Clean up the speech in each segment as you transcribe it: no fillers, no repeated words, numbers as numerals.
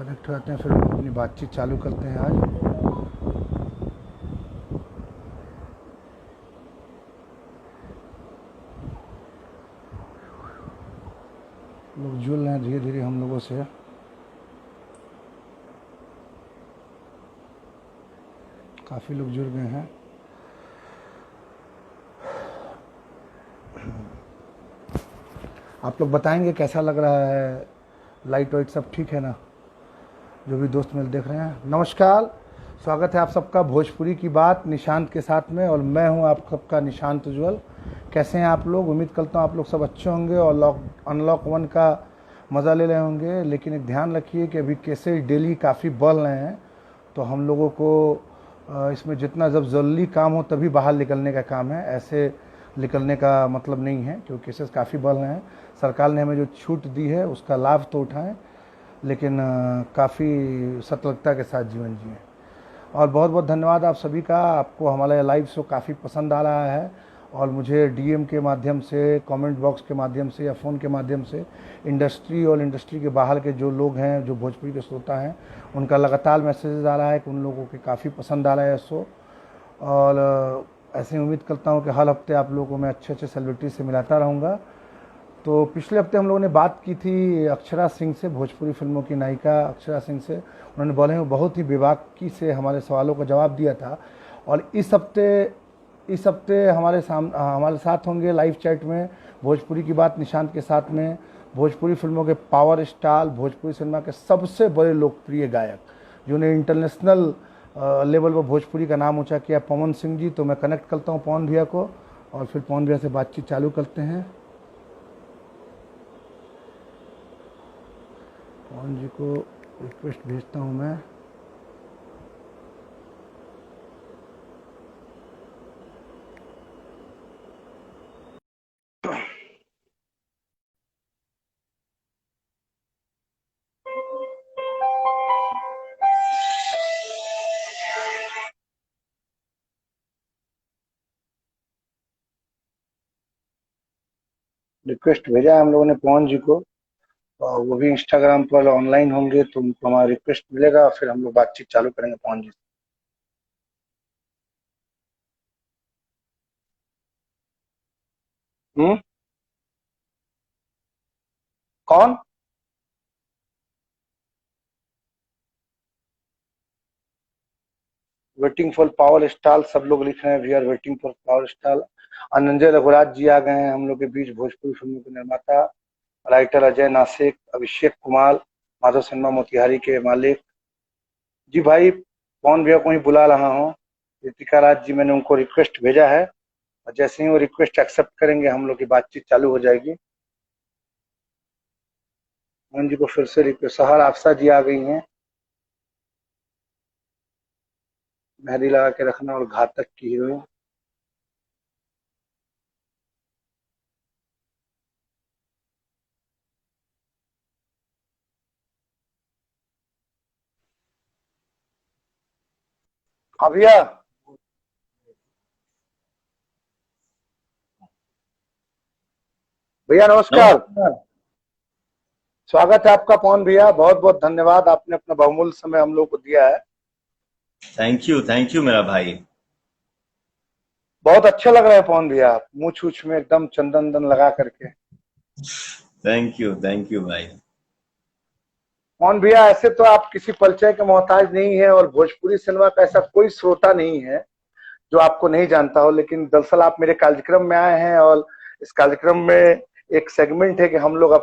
Connect हो जाते हैं, फिर हम अपनी बातचीत चालू करते हैं। आज लोग जुड़ रहे हैं धीरे धीरे हम लोगों से। काफ़ी लोग जुड़ गए हैं। आप लोग बताएंगे कैसा लग रहा है, लाइट वाइट सब ठीक है ना, जो भी दोस्त मेरे देख रहे हैं। नमस्कार, स्वागत है आप सबका भोजपुरी की बात निशांत के साथ में, और मैं हूं आप सबका निशांत उज्ज्वल। कैसे हैं आप लोग? उम्मीद करता हूं आप लोग सब अच्छे होंगे और अनलॉक 1 का मज़ा ले रहे होंगे। लेकिन एक ध्यान रखिए कि अभी केसेस डेली काफ़ी बढ़ रहे हैं, तो हम लोगों को इसमें जितना जब ज़रूरी काम हो तभी बाहर निकलने का काम है, ऐसे निकलने का मतलब नहीं है, क्योंकि केसेस काफ़ी बढ़ रहे हैं। सरकार ने हमें जो छूट दी है उसका लाभ तो उठाएं, लेकिन काफ़ी सतर्कता के साथ जीवन जिएं। और बहुत बहुत धन्यवाद आप सभी का। आपको हमारा लाइव शो काफ़ी पसंद आ रहा है, और मुझे डीएम के माध्यम से, कमेंट बॉक्स के माध्यम से या फ़ोन के माध्यम से इंडस्ट्री और इंडस्ट्री के बाहर के जो लोग हैं, जो भोजपुरी के श्रोता हैं, उनका लगातार मैसेजेस आ रहा है कि उन लोगों के काफ़ी पसंद आ रहा है शो। और ऐसे ही उम्मीद करता हूँ कि हर हफ्ते आप लोगों को मैं अच्छे अच्छे सेलिब्रिटी से मिलाता रहूँगा। तो पिछले हफ्ते हम लोगों ने बात की थी अक्षरा सिंह से, भोजपुरी फिल्मों की नायिका अक्षरा सिंह से। उन्होंने बोले हैं बहुत ही बेबाकी से हमारे सवालों का जवाब दिया था। और इस हफ्ते हमारे साथ होंगे लाइव चैट में भोजपुरी की बात निशांत के साथ में भोजपुरी फिल्मों के पावर स्टार, भोजपुरी सिनेमा के सबसे बड़े लोकप्रिय गायक, जिन्होंने इंटरनेशनल लेवल पर भोजपुरी का नाम ऊंचा किया, पवन सिंह जी। तो मैं कनेक्ट करता हूँ पवन भैया को, और फिर पवन भैया से बातचीत चालू करते हैं। पवन जी को रिक्वेस्ट भेजता हूँ मैं। रिक्वेस्ट भेजा है हम लोगों ने पवन जी को, और वो भी इंस्टाग्राम पर ऑनलाइन होंगे, तो उनको हमारा रिक्वेस्ट मिलेगा, फिर हम लोग बातचीत चालू करेंगे पवन जी से। कौन? वेटिंग फॉर पावर स्टार, सब लोग लिख रहे हैं we are waiting for power star. Ananjay Raghuraj ji आ गए हैं हम लोग के बीच, भोजपुरी फिल्मों के निर्माता, राइटर अजय नासिक, अभिषेक कुमार, माधव सिन्हा मोतिहारी के मालिक जी। भाई पवन भैया को ही बुला रहा हूँ। ऋतिका राज जी, मैंने उनको रिक्वेस्ट भेजा है, और जैसे ही वो रिक्वेस्ट एक्सेप्ट करेंगे हम लोग की बातचीत चालू हो जाएगी। मोहन जी को फिर से रिक्वेस्ट। सहर आफसा जी आ गई हैं। मेहंदी लगा के रखना और घातक की हीरोइन। हाँ भैया। भैया नमस्कार। नमस्कार। स्वागत है आपका पवन भैया, बहुत बहुत धन्यवाद, आपने अपना बहुमूल्य समय हम लोग को दिया है। थैंक यू मेरा भाई। बहुत अच्छे लग रहे हैं पवन भैया, मूछ छूछ में एकदम चंदन वंदन लगा करके। थैंक यू भाई। पवन भैया, ऐसे तो आप किसी परिचय के मोहताज नहीं है, और भोजपुरी सिनेमा का ऐसा कोई श्रोता नहीं है जो आपको नहीं जानता हो। लेकिन दरअसल आप मेरे कार्यक्रम में आए हैं, और इस कार्यक्रम में एक सेगमेंट है कि हम लोग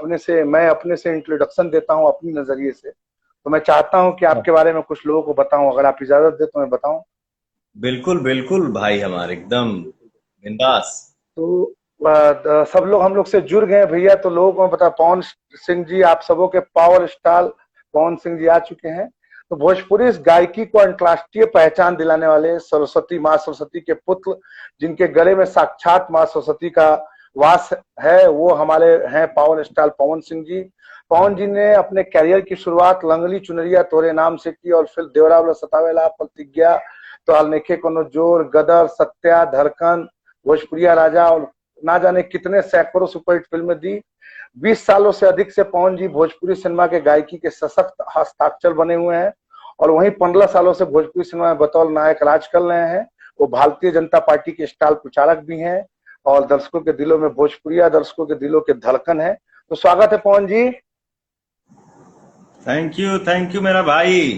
मैं अपने से इंट्रोडक्शन देता हूं अपनी नजरिए से। तो मैं चाहता हूं कि आपके बारे में कुछ लोगों को बताऊं, अगर आप इजाजत दे तो मैं बताऊं। बिल्कुल बिल्कुल भाई, हमारे एकदम बिंदास। तो सब लोग हम लोग से जुड़ गए भैया, तो लोगों को बता, पवन सिंह जी आप सबों के पावर स्टार पवन सिंह जी आ चुके हैं। तो भोजपुरी इस गायकी को अंतर्राष्ट्रीय पहचान दिलाने वाले सरस्वती, माँ सरस्वती के पुत्र, जिनके गले में साक्षात माँ सरस्वती का वास है, वो हमारे हैं पावर स्टार पवन सिंह जी। पवन जी ने अपने कैरियर की शुरुआत लंगली चुनरिया तोरे नाम से की, और फिर देवरा सतावेला, प्रतिज्ञा, तो अलनेखे कोनो जोर, गदर, सत्या, धड़कन, भोजपुरिया राजा, और ना जाने कितने सैकड़ों सुपरहिट फिल्में दी। 20 सालों से अधिक से पवन जी भोजपुरी सिनेमा के गायकी के सशक्त हस्ताक्षर बने हुए हैं और वहीं 15 सालों से भोजपुरी सिनेमा में बतौर नायक राज कर रहे हैं। वो भारतीय जनता पार्टी के स्टार प्रचारक भी हैं और दर्शकों के दिलों में भोजपुरिया दर्शकों के दिलों के धड़कन है। तो स्वागत है पवन जी। थैंक यू मेरा भाई।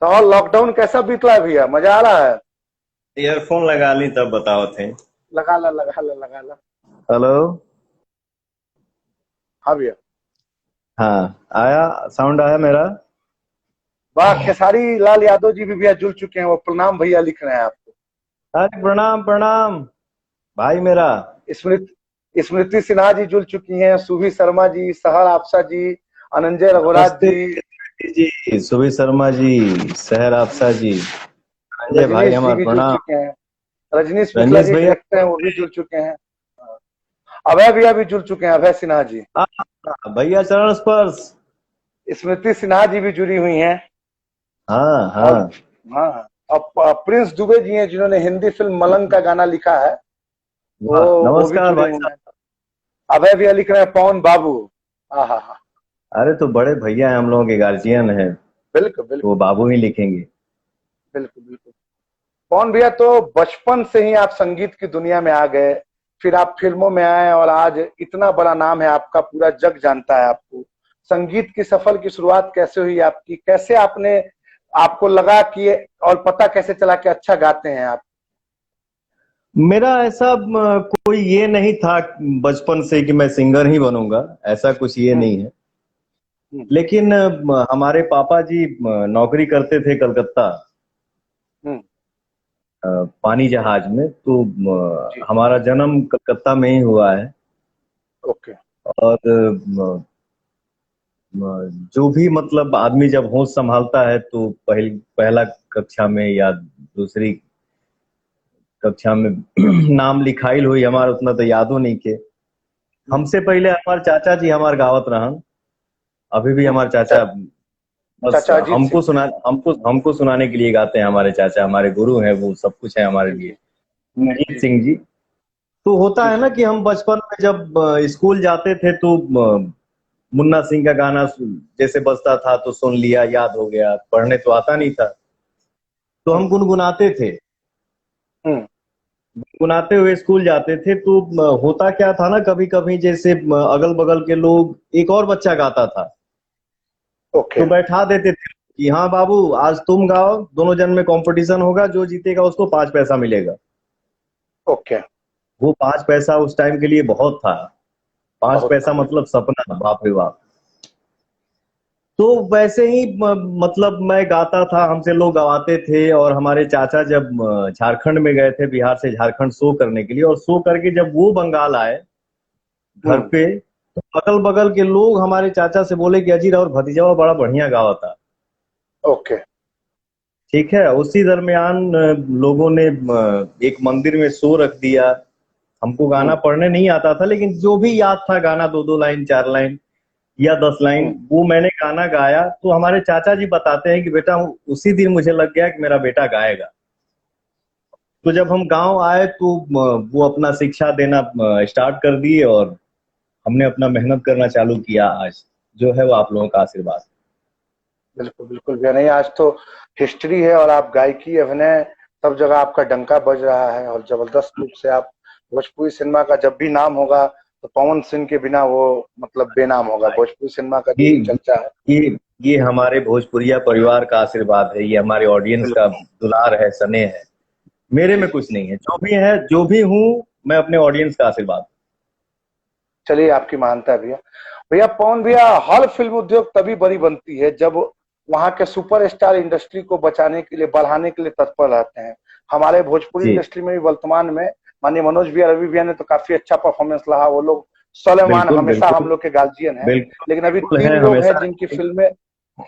तो और लॉकडाउन कैसा बीत रहा है भैया, मजा आ रहा है? ईयरफोन लगा ली तब बताओ थे। लगा ला लगा ला लगा ला। हेलो। हाँ भैया। हाँ, आया साउंड आया मेरा। वाह, खेसारी लाल यादव जी भी भैया जुड़ चुके हैं, वो प्रणाम भैया लिख रहे हैं आपको। अरे प्रणाम प्रणाम भाई मेरा। स्मृति स्मृति सिन्हा जी जुड़ चुकी हैं, सुभी शर्मा जी, सहर आपसा जी, अनंजय रघुराज नमस्ते जी, जी, सुबीर शर्मा जी, सहर आपसा जी, संजय भाई रजनीश जी हमार भी जुड़ प्रणाम। चुके हैं, रजनीश मिश्रा रंजीश जी भैया। डायरेक्टर हैं वो भी जुड़ चुके हैं, अभय भैया भी जुड़ चुके हैं, अभय सिन्हा जी, भैया चरण स्पर्श। स्मृति सिन्हा जी भी जुड़ी हुई हैं हाँ और हाँ। हाँ, अब प्रिंस दुबे जी हैं जिन्होंने हिंदी फिल्म मलंग का गाना लिखा है, वाह, वो भी नमस्कार जुड़े भाई हुए साहब। हैं। अभय भैया लिख रहे हैं पवन बाबू। हाँ हाँ हाँ, अरे तो बड़े भैया हैं, हम लोगों के गार्जियन हैं, बिल्कुल तो वो बिल्कुल बाबू ही लिखेंगे। बिल्कुल बिल्कुल। पवन भैया, तो बचपन से ही आप संगीत की दुनिया में आ गए, फिर आप फिल्मों में आए और आज इतना बड़ा नाम है आपका, पूरा जग जानता है आपको। संगीत की सफर की शुरुआत कैसे हुई आपकी, कैसे आपने, आपको लगा कि, और पता कैसे चला कि अच्छा गाते हैं आप? मेरा ऐसा कोई ये नहीं था बचपन से कि मैं सिंगर ही बनूंगा, ऐसा कुछ ये हम्म नहीं है। हम्म लेकिन हमारे पापा जी नौकरी करते थे कलकत्ता, हम्म, पानी जहाज में, तो जी, हमारा जन्म कलकत्ता में ही हुआ है। ओके, और जो भी मतलब आदमी जब होश संभालता है तो पहला कक्षा में या दूसरी कक्षा में नाम लिखाइल हुई हमारा, उतना तो यादो नहीं के। हमसे पहले हमारे चाचा जी हमारे गावत रहन, अभी भी हमारे चाचा बस चाचा अजीत सिंह। हमको सुनाने के लिए गाते हैं। हमारे चाचा हमारे गुरु हैं, वो सब कुछ है हमारे जी लिए। जी अजीत जी सिंह जी। तो होता जी है जी ना कि हम बचपन में जब स्कूल जाते थे तो मुन्ना सिंह का गाना जैसे बजता था तो सुन लिया, याद हो गया, पढ़ने तो आता नहीं था, तो हम्म हम गुनगुनाते थे। हम्म, गुनगुनाते हुए स्कूल जाते थे तो होता क्या था ना, कभी कभी जैसे अगल बगल के लोग, एक और बच्चा गाता था ओके तो बैठा देते थे कि हाँ बाबू आज तुम गाओ, दोनों जन में कंपटीशन होगा, जो जीतेगा उसको 5 पैसा मिलेगा। ओके, वो 5 पैसा उस टाइम के लिए बहुत था। पांच बहुत था पैसा बिल्कुल। मतलब सपना, बाप रे बाप। तो वैसे ही मतलब मैं गाता था, हमसे लोग गवाते थे। और हमारे चाचा जब झारखंड में गए थे, बिहार से झारखंड शो करने के लिए, और शो करके जब वो बंगाल आए घर हम्म, पे, तो अगल बगल के लोग हमारे चाचा से बोले कि अजी और भतीजा बड़ा बढ़िया गावा था। ओके, ठीक है, उसी दरमियान लोगों ने एक मंदिर में शो रख दिया। हमको गाना हम्म पढ़ने नहीं आता था, लेकिन जो भी याद था गाना, 2-2 लाइन 4 लाइन या 10 लाइन, हम्म, वो मैंने गाना गाया। तो हमारे चाचा जी बताते हैं कि बेटा, उसी दिन मुझे लग गया कि मेरा बेटा गाएगा। तो जब हम गांव आए तो वो अपना शिक्षा देना स्टार्ट कर दिए, और हमने अपना मेहनत करना चालू किया। आज जो है वो आप लोगों का आशीर्वाद। बिल्कुल बिल्कुल भैया। नहीं, आज तो हिस्ट्री है और आप गायकी, अभिनय, सब जगह आपका डंका बज रहा है और जबरदस्त रूप से आप, भोजपुरी सिनेमा का जब भी नाम होगा तो पवन सिंह के बिना वो मतलब बेनाम होगा। भोजपुरी सिनेमा का जो ये भी चर्चा है, ये ये हमारे भोजपुरिया परिवार का आशीर्वाद है, ये हमारे ऑडियंस का बिल्कुल। दुलार है, स्नेह है। मेरे जी में जी कुछ जी, नहीं है, जो भी है, जो भी हूँ, मैं अपने ऑडियंस का आशीर्वाद। चलिए आपकी महानता है भैया। भैया पवन भैया, हर फिल्म उद्योग तभी बड़ी बनती है जब वहाँ के सुपरस्टार इंडस्ट्री को बचाने के लिए, बढ़ाने के लिए तत्पर रहते हैं। हमारे भोजपुरी जी इंडस्ट्री में भी वर्तमान में माननीय मनोज भैया, रवि भैया ने तो काफी अच्छा परफॉर्मेंस रहा, वो लोग सलेमान बिल्कुल हमेशा हम बिल्कुल। लोग के गार्जियन हैं। लेकिन अभी बिल्कुल है 3 लोग हैं हमेशा। जिनकी फिल्में,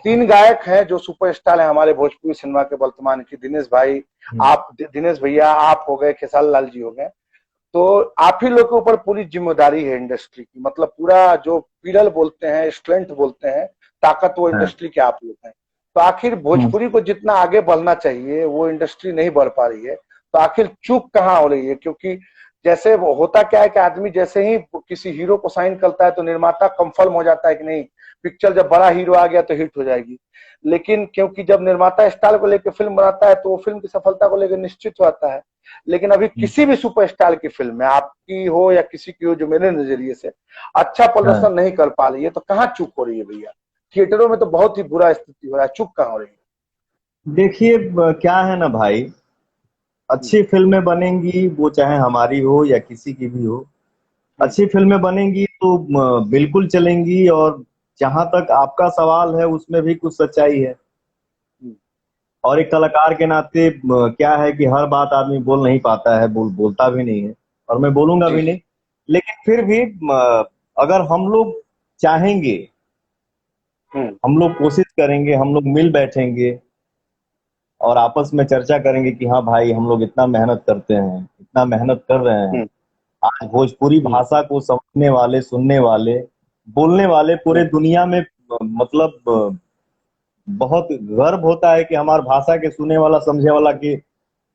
3 गायक हैं जो सुपरस्टार हैं हमारे भोजपुरी सिनेमा के वर्तमान की, दिनेश भाई, आप दिनेश भैया आप हो गए, खेसारी लाल जी हो गए। तो आप ही लोग के ऊपर पूरी जिम्मेदारी है इंडस्ट्री की, मतलब पूरा जो पीरल बोलते हैं, स्ट्रेंथ बोलते हैं, ताकत, वो हाँ। इंडस्ट्री के आप लोग हैं। तो आखिर भोजपुरी को जितना आगे बढ़ना चाहिए वो इंडस्ट्री नहीं बढ़ पा रही है, तो आखिर चूक कहाँ हो रही है? क्योंकि जैसे वो होता क्या है कि आदमी जैसे ही किसी हीरो को साइन करता है तो निर्माता कंफर्म हो जाता है कि नहीं, पिक्चर जब बड़ा हीरो आ गया तो हिट हो जाएगी। लेकिन क्योंकि जब निर्माता स्टार को लेकर फिल्म बनाता है तो वो फिल्म की सफलता को लेकर निश्चित होता है। लेकिन अभी किसी भी सुपरस्टार की फिल्म में, आपकी हो या किसी की हो, जो मेरे नजरिए से अच्छा हाँ, प्रदर्शन नहीं कर पा रही है, तो कहाँ चूक हो रही है भैया? थिएटरों में तो बहुत ही बुरा स्थिति हो रहा है, चूक कहाँ हो रही है? देखिए क्या है ना भाई, हम्म, अच्छी फिल्में बनेंगी, वो चाहे हमारी हो या किसी की भी हो, हम्म, अच्छी फिल्में बनेंगी तो बिल्कुल चलेंगी। और जहां तक आपका सवाल है उसमें भी कुछ सच्चाई है। हम्म, और एक कलाकार के नाते क्या है कि हर बात आदमी बोल नहीं पाता है, बोलता भी नहीं है, और मैं बोलूंगा जी भी जी। नहीं। लेकिन फिर भी अगर हम लोग चाहेंगे, हम्म, हम लोग कोशिश करेंगे, हम लोग मिल बैठेंगे और आपस में चर्चा करेंगे कि हाँ भाई हम लोग इतना मेहनत करते हैं, इतना मेहनत कर रहे हैं। हम्म, आज भोजपुरी हम्म, भाषा को समझने वाले, सुनने वाले, बोलने वाले पूरे हम्म, दुनिया में मतलब बहुत गर्व होता है कि हमार भाषा के सुने वाला, समझे वाला की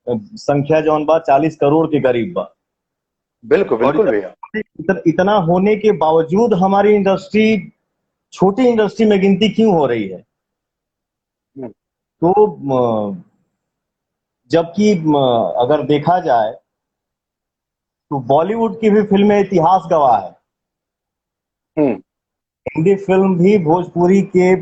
संख्या जौन बा 40 करोड़ के करीब बा। बिल्कुल और बिल्कुल भैया। इतना होने के बावजूद हमारी इंडस्ट्री छोटी इंडस्ट्री में गिनती क्यों हो रही है? हम्म, तो जबकि अगर देखा जाए तो बॉलीवुड की भी फिल्में इतिहास गवाह है। हम्म, हिंदी फिल्म भी भोजपुरी के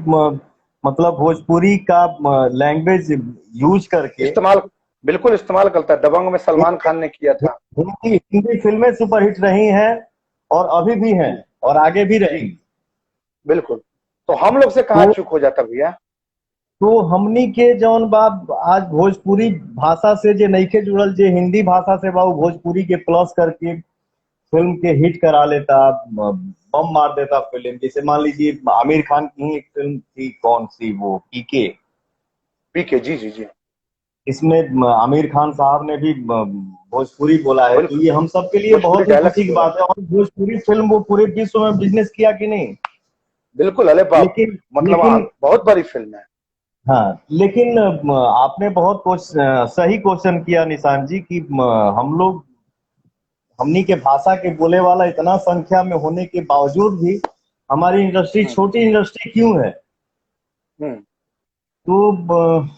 मतलब भोजपुरी का लैंग्वेज यूज करके इस्तेमाल, बिल्कुल इस्तेमाल करता है। दबंग में सलमान हिंदी खान ने किया था। हिंदी फिल्में सुपरहिट रही हैं और अभी भी हैं हम्म, और आगे भी जी रहेंगी। बिल्कुल। तो हम लोग से कहाँ तो चूक हो जाता भैया? हमनी के जौन बात आज भोजपुरी भाषा से जे नइखे जुड़ल, जे हिंदी भाषा से बा, वो भोजपुरी के प्लस करके फिल्म के हिट करा लेता, बम मार देता फिल्म। जैसे मान लीजिए आमिर खान की ही एक फिल्म थी, कौन सी, वो पीके। पीके, जी जी जी। इसमें आमिर खान साहब ने भी भोजपुरी बोला है, तो बिल्कुल, ये हम सब के लिए भोजपुरी बहुत ही डायलॉग्स खुशी की बोला बात था। है। और भोजपुरी फिल्म वो पूरे विश्व में बिजनेस किया कि नहीं? बिल्कुल, अरे बाप, लेकिन मतलब लेकिन बहुत बड़ी फिल्म है। हाँ, लेकिन आपने बहुत सही क्वेश्चन किया निशान जी कि हम लोग, हमनी के भाषा के बोले वाला इतना संख्या में होने के बावजूद भी हमारी इंडस्ट्री हम्म, छोटी इंडस्ट्री क्यों है? हम्म, तो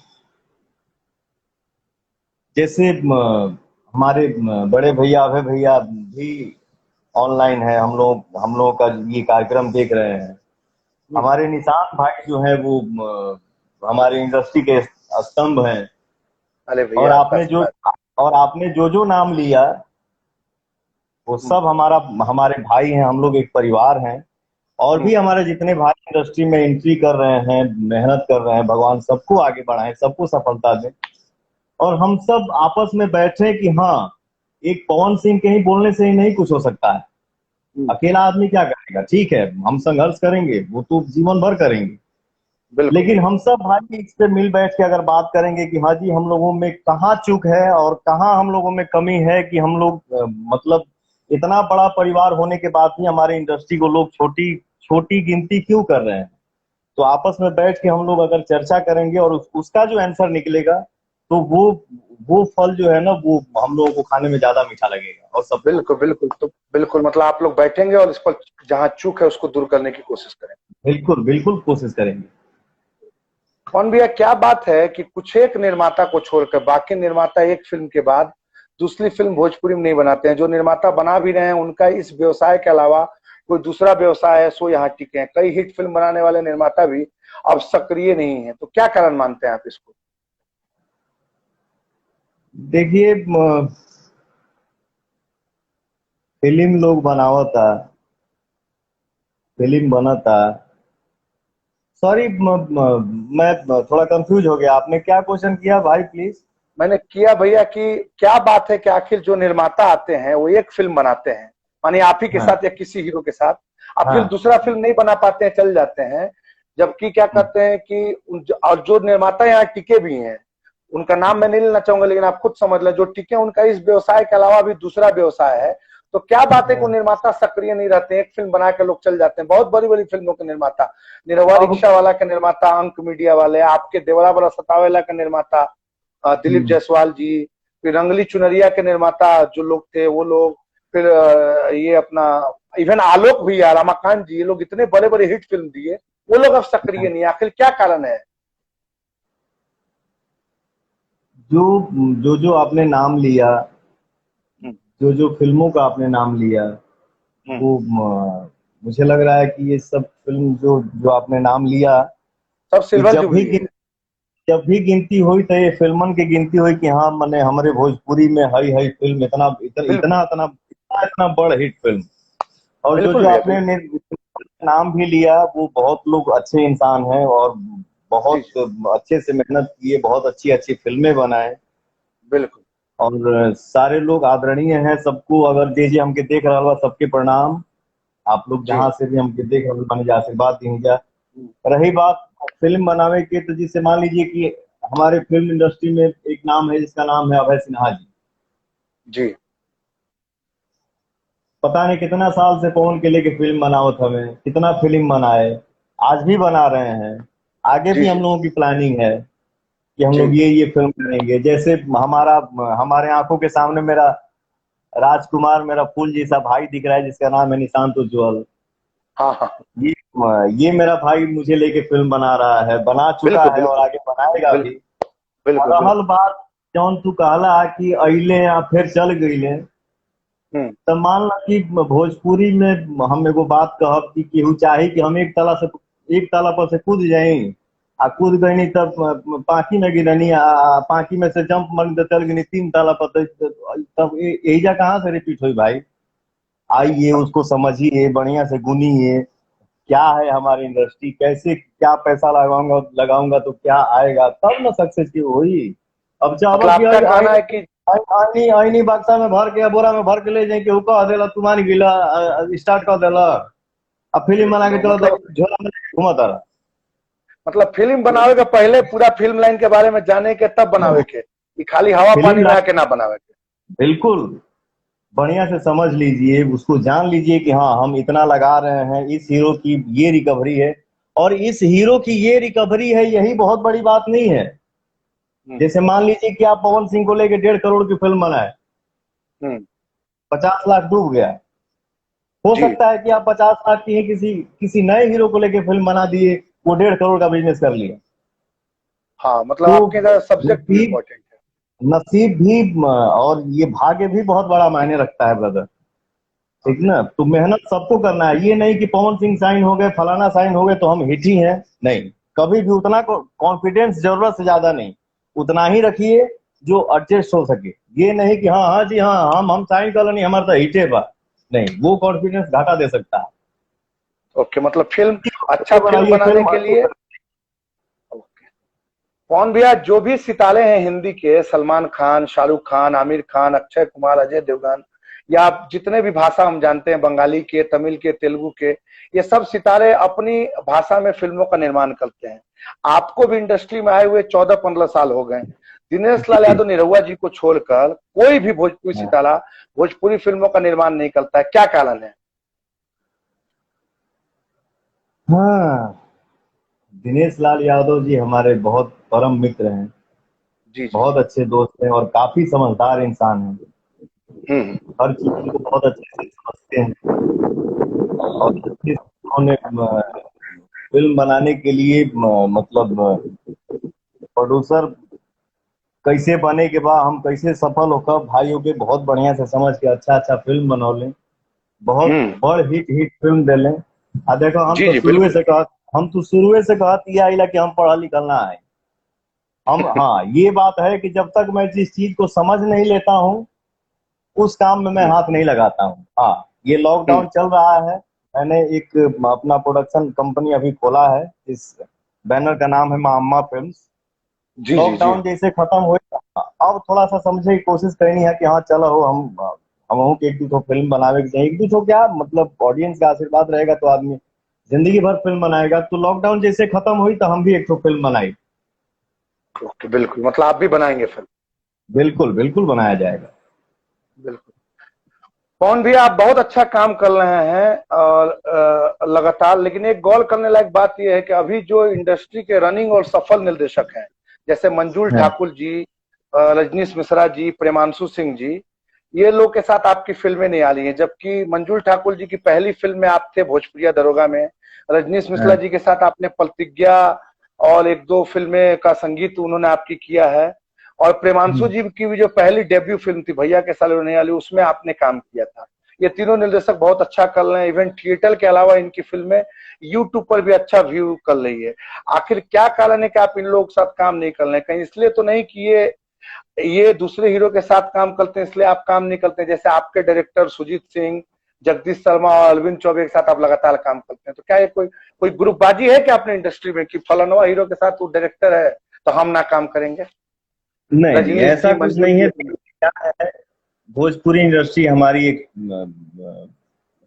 जैसे हमारे बड़े भैया, अभय भैया भी ऑनलाइन है, हम लोगों का ये कार्यक्रम देख रहे हैं। हम्म। हमारे निशांत भाई जो है वो हमारे इंडस्ट्री के स्तंभ हैं। अरे और भैया आपका आशीर्वाद। आपने जो जो नाम लिया वो हम्म, सब हमारे भाई हैं, हम लोग एक परिवार हैं। और भी हम्म, हमारे जितने भाई इंडस्ट्री में एंट्री कर रहे हैं, मेहनत कर रहे हैं, भगवान सबको आगे बढ़ाएं, सबको सफलता दें। और हम सब आपस में बैठे कि हाँ, एक पवन सिंह के ही बोलने से ही नहीं कुछ हो सकता है। हम्म, अकेला आदमी क्या करेगा? ठीक है, हम संघर्ष करेंगे, वो तो जीवन भर करेंगे। बिल्कुल। लेकिन हम सब भाई इस पे मिल बैठ के अगर बात करेंगे कि हाँ जी, हम लोगों में कहाँ चूक है और कहाँ हम लोगों में कमी है, कि हम लोग मतलब इतना बड़ा परिवार होने के बाद भी हमारे इंडस्ट्री को लोग छोटी छोटी गिनती क्यों कर रहे हैं, तो आपस में बैठ के हम लोग अगर चर्चा करेंगे और उसका जो आंसर निकलेगा, तो वो फल जो है ना, वो हम लोगों को खाने में ज्यादा मीठा लगेगा और सबको। बिल्कुल बिल्कुल, तो बिल्कुल मतलब आप लोग बैठेंगे और इस पर जहाँ चूक है उसको दूर करने की कोशिश करेंगे। बिल्कुल बिल्कुल कोशिश करेंगे। कौन भैया, क्या बात है कि कुछ एक निर्माता को छोड़कर बाकी निर्माता एक फिल्म के बाद दूसरी फिल्म भोजपुरी में नहीं बनाते हैं? जो निर्माता बना भी रहे हैं उनका इस व्यवसाय के अलावा कोई दूसरा व्यवसाय है, सो यहाँ टिके हैं। कई हिट फिल्म बनाने वाले निर्माता भी अब सक्रिय नहीं है, तो क्या कारण मानते हैं आप इसको? देखिए फिल्म लोग बनावता, फिल्म बनता। सॉरी, मैं थोड़ा कंफ्यूज हो गया। आपने क्या क्वेश्चन किया भाई, प्लीज? मैंने किया भैया कि क्या बात है कि आखिर जो निर्माता आते हैं वो एक फिल्म बनाते हैं, मानिए आप ही के हाँ साथ या किसी हीरो के साथ, अब फिर हाँ। दूसरा फिल्म नहीं बना पाते हैं, चल जाते हैं। जबकि क्या करते हैं कि और जो निर्माता यहाँ टिके भी हैं, उनका नाम मैं नहीं लेना चाहूंगा लेकिन आप खुद समझ लें, जो टिके उनका इस व्यवसाय के अलावा भी दूसरा व्यवसाय है। तो क्या बात है कि वो हाँ। निर्माता सक्रिय नहीं रहते हैं, एक फिल्म बना के लोग चल जाते हैं। बहुत बड़ी बड़ी फिल्मों के निर्माता, निरहुआ अब रिक्शा वाला के निर्माता अंक मीडिया वाले, आपके देवरा बड़ा सतावेला का निर्माता दिलीप हम्म, जायसवाल जी, फिर रंगली चुनरिया के निर्माता जो लोग थे वो लोग, फिर ये अपना इवन आलोक भैया, रमाकांत जी, ये लोग इतने बड़े बड़े हिट फिल्म दिए, वो लोग अब सक्रिय नहीं है। आखिर क्या कारण है? जो जो जो आपने नाम लिया, हम्म, जो जो फिल्मों का आपने नाम लिया, हम्म, वो मुझे लग रहा है कि ये सब फिल्म जो जो आपने नाम लिया, सब ये सिल्वर जुबली है। जब भी गिनती हुई तो ये फिल्मन की गिनती हुई कि हाँ मैंने हमारे भोजपुरी में हई हई फिल्म इतना इतना बिल्कुल इतना इतना इतना, इतना बड़ हिट फिल्म। और जो बिल्कुल जो भैया, आपने बिल्कुल। नाम भी लिया, वो बहुत लोग अच्छे इंसान हैं और जी बहुत जी, अच्छे से मेहनत किए, बहुत अच्छी अच्छी फिल्में बनाए। बिल्कुल। और सारे लोग आदरणीय हैं, सबको अगर जे जे हमके देख रहा बा सबके प्रणाम। आप लोग जी। जहाँ से भी हमके देख रहे बानी जा आशीर्वाद दी जा। हम्म, रही बात फिल्म बनावे की, तो जिससे मान लीजिए कि हमारे फिल्म इंडस्ट्री में एक नाम है जिसका नाम है अभय सिन्हा जी। जी पता नहीं कितना साल से पवन के लेके फिल्म बनावत हमें, कितना फिल्म बनाए, आज भी बना रहे हैं। आगे जी भी हम जी लोगों की प्लानिंग है कि हम जी। लोग ये फिल्म करेंगे। जैसे हमारा हमारे आंखों के सामने मेरा राजकुमार, मेरा फूल जैसा भाई दिख रहा है जिसका नाम है निशांत उज्ज्वल। हाँ हाँ, ये ये मेरा भाई मुझे लेके फिल्म बना रहा है, बना चुका बिल्कुल है और बिल्कुल आगे बनाएगा भी। बिल्कुल और बिल्कुल रहल बिल्कुल। बात जौन तू कहला कि अइले या फिर चल गईले, हम्म, तो मान ला कि भोजपुरी में हम एगो बात कहब कि केहू चाही कि हम एक ताला पर से कूद जाई, आ कूद गईनी तब पांकी में गिरनी, पांकी में से जंप मार तो चल गई 3 ताला पर, तब एजा कहाँ से रिपीट हुई भाई? आइए उसको समझिए, बढ़िया से गुनिए, क्या है हमारी इंडस्ट्री, कैसे क्या पैसा लगाऊंगा लगाऊंगा तो क्या आएगा, तब ना सक्सेस की हुई। अब चाहबा मतलब कि आपका कहना है कि आईनी आईनी बक्सा में भर के बोरा में भर के ले जाए के कह देला तू मान गिला, स्टार्ट कर देला, अब फिल्म बना के चलो मतलब झोला में घुमा तारा। फिल्म बनावे के पहले पूरा फिल्म लाइन के बारे में जाने के तब बनावे के, कि खाली हवा फिल्म पानी लाइन, बहा के ना बनावे के। बिल्कुल बढ़िया से समझ लीजिए, उसको जान लीजिए कि हाँ हम इतना लगा रहे हैं, इस हीरो की ये रिकवरी है और इस हीरो की ये रिकवरी है, यही बहुत बड़ी बात नहीं है। हम्म, जैसे मान लीजिए कि आप पवन सिंह को लेके 1.5 करोड़ की फिल्म बनाए, हम्म, 50 लाख डूब गया। हो जी। सकता है कि आप 50 लाख की ही किसी किसी नए हीरो को लेके फिल्म बना दिए, वो 1.5 करोड़ का बिजनेस कर लिया। हाँ, मतलब तो आपके इधर सब्जेक्ट भी नसीब इम्पोर्टेंट है। नसीब भी और ये भाग्य भी बहुत बड़ा मायने रखता है ब्रदर। हाँ, ठीक ना? तो मेहनत सबको करना है, ये नहीं कि पवन सिंह साइन हो गए, फलाना साइन हो गए तो हम हिट ही हैं। नहीं, कभी भी उतना कॉन्फिडेंस जरूरत से ज्यादा नहीं, उतना ही रखिए जो एडजस्ट हो सके। ये नहीं कि हाँ हाँ जी हाँ हम साइन कर लेनी हमारा तो हिटे बा, नहीं, वो कॉन्फिडेंस घाटा दे सकता है। ओके, मतलब फिल्म, अच्छा अच्छे फिल्म बनाइए बनाने फिल्म के अच्छे लिए। कर। ओके। कौन भैया, जो भी सितारे हैं हिंदी के, सलमान खान, शाहरुख खान, आमिर खान, अक्षय कुमार, अजय देवगन, या आप जितने भी भाषा हम जानते हैं, बंगाली के, तमिल के, तेलुगु के, ये सब सितारे अपनी भाषा में फिल्मों का निर्माण करते हैं। आपको भी इंडस्ट्री में आए हुए 14-15 साल हो गए। दिनेश लाल जी यादव निरहुआ जी को छोड़कर कोई भी भोजपुरी हाँ। सितारा भोजपुरी फिल्मों का निर्माण नहीं करता है, क्या कारण है? हाँ, दिनेश लाल यादव जी हमारे बहुत परम मित्र हैं, जी जी। बहुत अच्छे दोस्त हैं और काफी समझदार इंसान हैं। हर चीज को बहुत अच्छे से समझते हैं और अच्छे से उन्होंने फिल्म बनाने के लिए मतलब प्रोड्यूसर कैसे बने के बाद हम कैसे सफल होकर भाइयों के बहुत बढ़िया से समझ के अच्छा अच्छा फिल्म बनौले, बहुत हम्म, बड़ हिट हिट फिल्म देले। आ देखो जी जी, बिल्कुल। हम तो शुरुए से कहत ये आइला कि हम पढ़ा लिखल ना है। हम हाँ ये बात है कि जब तक मैं जिस चीज को समझ नहीं लेता हूँ उस काम में मैं हम्म, हाथ नहीं लगाता हूँ। हाँ, ये हम्म, लॉकडाउन चल रहा है, मैंने एक अपना प्रोडक्शन कंपनी अभी खोला है, इस बैनर का नाम है मामा फिल्म्स। जी जी जी। लॉकडाउन जैसे खत्म हुए, अब थोड़ा सा समझे की कोशिश करनी है कि हाँ चलो हो हम के एक दो फिल्म बनावे के चाहिए। एक दो क्या मतलब ऑडियंस का आशीर्वाद रहेगा तो आदमी जिंदगी भर फिल्म बनाएगा। तो लॉकडाउन जैसे खत्म हुई तो हम भी एक फिल्म बनाई। ओके, बिल्कुल, मतलब आप भी बनाएंगे फिल्म? बिल्कुल बिल्कुल बनाया जाएगा। बिल्कुल। पवन भी, आप बहुत अच्छा काम कर रहे हैं और लगातार, लेकिन एक गौर करने लायक बात यह है कि अभी जो इंडस्ट्री के रनिंग और सफल निर्देशक हैं, जैसे मंजूल हाँ ठाकुर जी, रजनीश मिश्रा जी, प्रेमांशु सिंह जी, ये लोग के साथ आपकी फिल्में नहीं आ रही हैं, जबकि मंजुल ठाकुर जी की पहली फिल्म में आप थे भोजपुरिया दरोगा में। रजनीश मिश्रा हाँ। जी के साथ आपने प्रतिज्ञा और एक दो फिल्में का संगीत उन्होंने आपकी किया है। और प्रेमांशु जी की भी जो पहली डेब्यू फिल्म थी भैया के साले नहीं आली, उसमें आपने काम किया था। ये तीनों निर्देशक बहुत अच्छा कर रहे हैं। इवन थिएटर के अलावा इनकी फिल्में यूट्यूब पर भी अच्छा व्यू कर रही है। आखिर क्या कारण है कि आप इन लोगों के साथ काम नहीं कर रहे हैं? कहीं इसलिए तो नहीं कि ये दूसरे हीरो के साथ काम करते हैं इसलिए आप काम नहीं करते हैं? जैसे आपके डायरेक्टर सुजीत सिंह, जगदीश शर्मा और अरविंद चौबे के साथ आप लगातार काम करते हैं, तो क्या ये कोई कोई ग्रुपबाजी है क्या अपने इंडस्ट्री में कि फलाना हीरो के साथ वो डायरेक्टर है तो हम ना काम करेंगे? नहीं नहीं, रजनीश ऐसा जी, कुछ मंजूर नहीं है। जी। क्या है, भोजपुरी इंडस्ट्री हमारी एक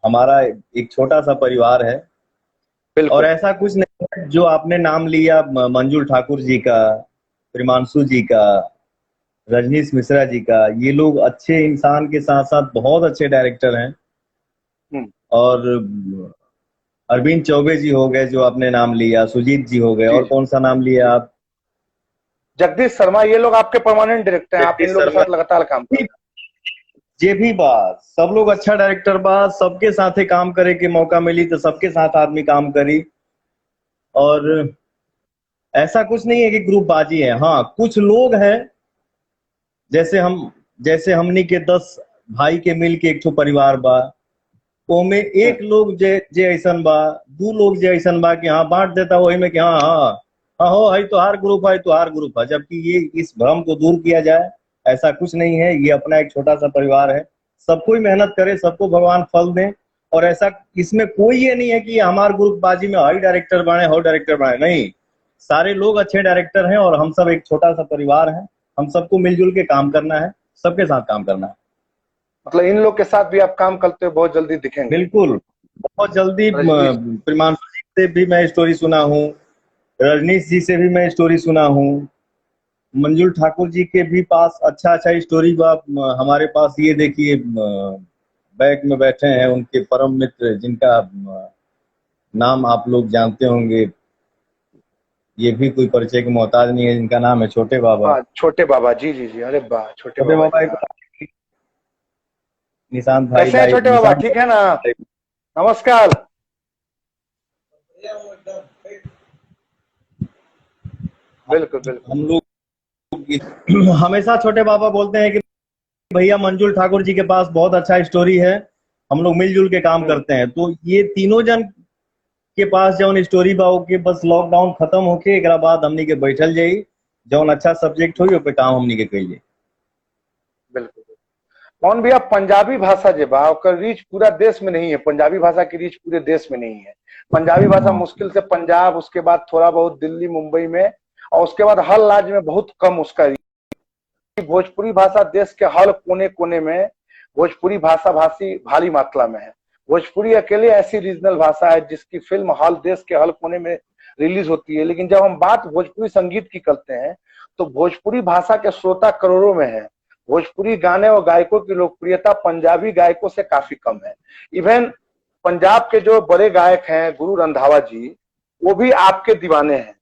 हमारा एक छोटा सा परिवार है। और बिल्कुल। ऐसा कुछ नहीं है जो आपने नाम लिया मंजुल ठाकुर जी का, प्रिमांशु जी का, रजनीश मिश्रा जी का, ये लोग अच्छे इंसान के साथ साथ बहुत अच्छे डायरेक्टर हैं। हम्म। और अरविंद चौबे जी हो गए जो आपने नाम लिया, सुजीत जी हो गए, जी और जी कौन सा नाम जी। लिया आप? जगदीश शर्मा, ये लोग आपके परमानेंट डायरेक्टर हैं, आप इन जगदीश लोगों के शर्मा साथ लगातार काम कर रहे जे भी बात, सब लोग अच्छा डायरेक्टर बा, सबके साथे काम करे के मौका मिली तो सबके साथ आदमी काम करी। और ऐसा कुछ नहीं है कि ग्रुप बाजी है। हाँ, कुछ लोग हैं, जैसे हम, जैसे हमनी के 10 भाई के मिल के एक ठो परिवार बा, ओमे हैं। एक लोग जे जे ऐसन बा, दू लोग जे ऐसन बा कि हाँ बांट देता वही में कि हाँ हाँ हाँ हो है तो हर ग्रुप है, तो हर ग्रुप है, जबकि ये इस भ्रम को दूर किया जाए। ऐसा कुछ नहीं है, ये अपना एक छोटा सा परिवार है। सब कोई मेहनत करे, सबको भगवान फल दे। और ऐसा इसमें कोई ये नहीं है कि हमारे ग्रुप बाजी में हाई डायरेक्टर बने, हो डायरेक्टर बने, नहीं। सारे लोग अच्छे डायरेक्टर हैं और हम सब एक छोटा सा परिवार है। हम सबको मिलजुल के काम करना है, सबके साथ काम करना है। मतलब इन लोग के साथ भी आप काम करते हुए बहुत जल्दी दिखेंगे। बिल्कुल, बहुत जल्दी। रजनीश। प्रिमांशु जी से भी मैं स्टोरी सुना हूँ, रजनीश जी से भी मैं स्टोरी सुना हूँ, मंजुल ठाकुर जी के भी पास अच्छा अच्छा स्टोरी बा। हमारे पास ये देखिए, बैग में बैठे हैं उनके परम मित्र, जिनका नाम आप लोग जानते होंगे, ये भी कोई परिचय के मोहताज नहीं है, जिनका नाम है छोटे बाबा। हाँ, छोटे बाबा जी जी जी, अरे वाह छोटे छोटे बाबा बाबा जी, एक, हाँ। निशांत भाई कैसे हैं लाइव, छोटे बाबा, निशांत ठीक है ना? भाई। नमस्कार। बिल्कुल बिल्कुल। हम लोग हमेशा छोटे बाबा बोलते हैं कि भैया मंजुल ठाकुर जी के पास बहुत अच्छा स्टोरी है, हम लोग मिलजुल के काम हम्म। करते हैं। तो ये तीनों जन के पास जौन स्टोरी बा के बस लॉकडाउन खत्म होके एक बाद हमनी के बैठल जाई, जौन अच्छा सब्जेक्ट हुई पे काम हमनी के कइले। बिल्कुल। कौन भैया, पंजाबी भाषा जे बा ओकर रीच पूरा देश में नहीं है, पंजाबी भाषा की रीच पूरे देश में नहीं है। पंजाबी भाषा हाँ। मुश्किल से पंजाब, उसके बाद थोड़ा बहुत दिल्ली मुंबई में, और उसके बाद हर राज्य में बहुत कम उसका रीच। भोजपुरी भाषा देश के हर कोने कोने में भोजपुरी भाषा भाषी भारी मात्रा में है। भोजपुरी अकेले ऐसी रीजनल भाषा है जिसकी फिल्म हर देश के हर कोने में रिलीज होती है। लेकिन जब हम बात भोजपुरी संगीत की करते हैं तो भोजपुरी भाषा के श्रोता करोड़ों में है। भोजपुरी गाने और गायकों की लोकप्रियता पंजाबी गायकों से काफी कम है। इवन पंजाब के जो बड़े गायक हैं गुरु रंधावा जी, वो भी आपके दीवाने हैं।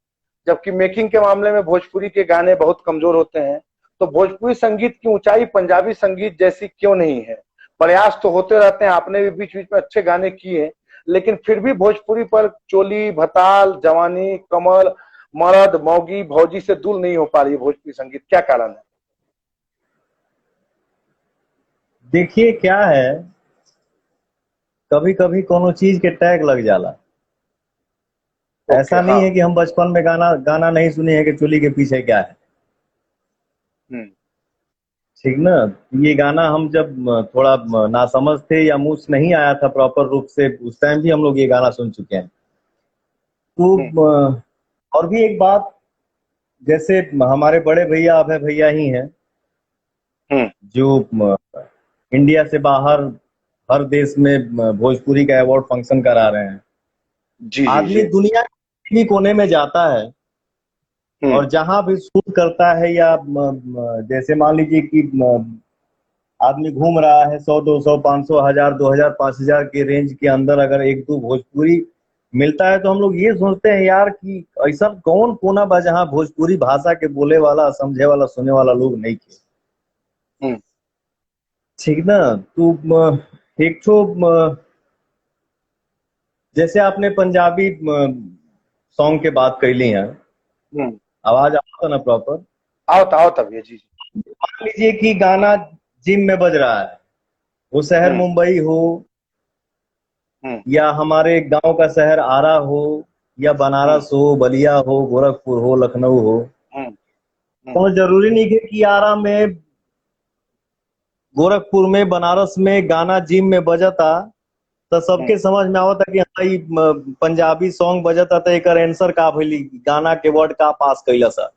जबकि मेकिंग के मामले में भोजपुरी के गाने बहुत कमजोर होते हैं। तो भोजपुरी संगीत की ऊंचाई पंजाबी संगीत जैसी क्यों नहीं है? प्रयास तो होते रहते हैं, आपने भी बीच बीच में अच्छे गाने किए, लेकिन फिर भी भोजपुरी पर चोली, भताल, जवानी, कमल, मर्द, मौगी, भौजी से दूर नहीं हो पा रही है भोजपुरी संगीत, क्या कारण है? देखिए क्या है, कभी कभी कोनो चीज के टैग लग जाला। ओके, ऐसा नहीं हाँ। है कि हम बचपन में गाना गाना नहीं सुने हैं कि चोली के पीछे क्या है। हम्म। ठीक ना। ये गाना हम जब थोड़ा नासमझ थे या मुंह से नहीं आया था प्रॉपर रूप से, उस टाइम भी हम लोग ये गाना सुन चुके हैं। तो हम्म। और भी एक बात, जैसे हमारे बड़े भैया अभय भैया ही हैं, हम्म। जो इंडिया से बाहर हर देश में भोजपुरी का अवार्ड फंक्शन करा रहे हैं। जी जी आदमी जी। दुनिया के किसी भी कोने में जाता है हम्म। और जहां भी शूट करता है, या जैसे मान लीजिए कि आदमी घूम रहा है, 100 200 500 1000 2000 5000 के रेंज के अंदर अगर एक दो भोजपुरी मिलता है तो हम लोग ये सोचते हैं यार कि ऐसा कौन कोना बा जहाँ भोजपुरी भाषा के बोले वाला, समझे वाला, सुने वाला लोग नहीं थे। हम्म। ठीक ना। तो एक तो जैसे आपने पंजाबी सॉन्ग के बात कैली है, हम्म। आवाज आता ना प्रॉपर। आओ तब ये जी जी। मान लीजिए कि गाना जिम में बज रहा है, वो शहर हम्म। मुंबई हो हम्म। या हमारे गांव का शहर आरा हो या हम्म। बनारस हो, बलिया हो, गोरखपुर हो, लखनऊ हो। हम्म। हम्म। तो जरूरी नहीं है कि आरा में, गोरखपुर में, बनारस में गाना जिम में बजता तो हम्म। सबके समझ में आवता कि हाँ, ई पंजाबी सॉन्ग बजता तो एक आंसर का भइली, गाना के वर्ड का पास कैला सा।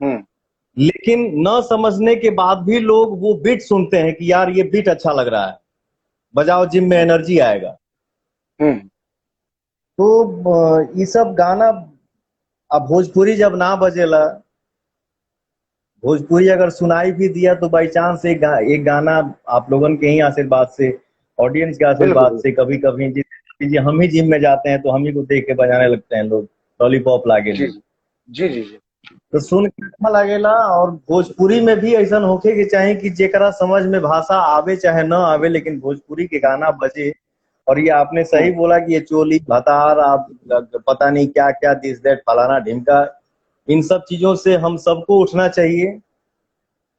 हम्म। लेकिन न समझने के बाद भी लोग वो बीट सुनते हैं कि यार ये बीट अच्छा लग रहा है, बजाओ जिम में एनर्जी आएगा। हम्म। तो ये सब गाना, अब भोजपुरी जब ना बजेला, भोजपुरी अगर सुनाई भी दिया तो बाई चांस एक गाना आप लोगन के ही आशीर्वाद से, ऑडियंस के बिल्कुल आशीर्वाद बिल्कुल। से, कभी कभी हम ही जिम में जाते हैं तो हम ही को देख के बजाने लगते हैं लोग, लॉलीपॉप लागे जी ली। जी जी जी। तो सुन के अच्छा लगेला। और भोजपुरी में भी ऐसा होके के चाहे कि जेकरा समझ में भाषा आवे चाहे न आवे, लेकिन भोजपुरी के गाना बजे। और ये आपने सही हम्म। बोला कि ये चोली भतार, आप पता नहीं क्या क्या, दिस दैट, फलाना ढिमका, इन सब चीजों से हम सबको उठना चाहिए,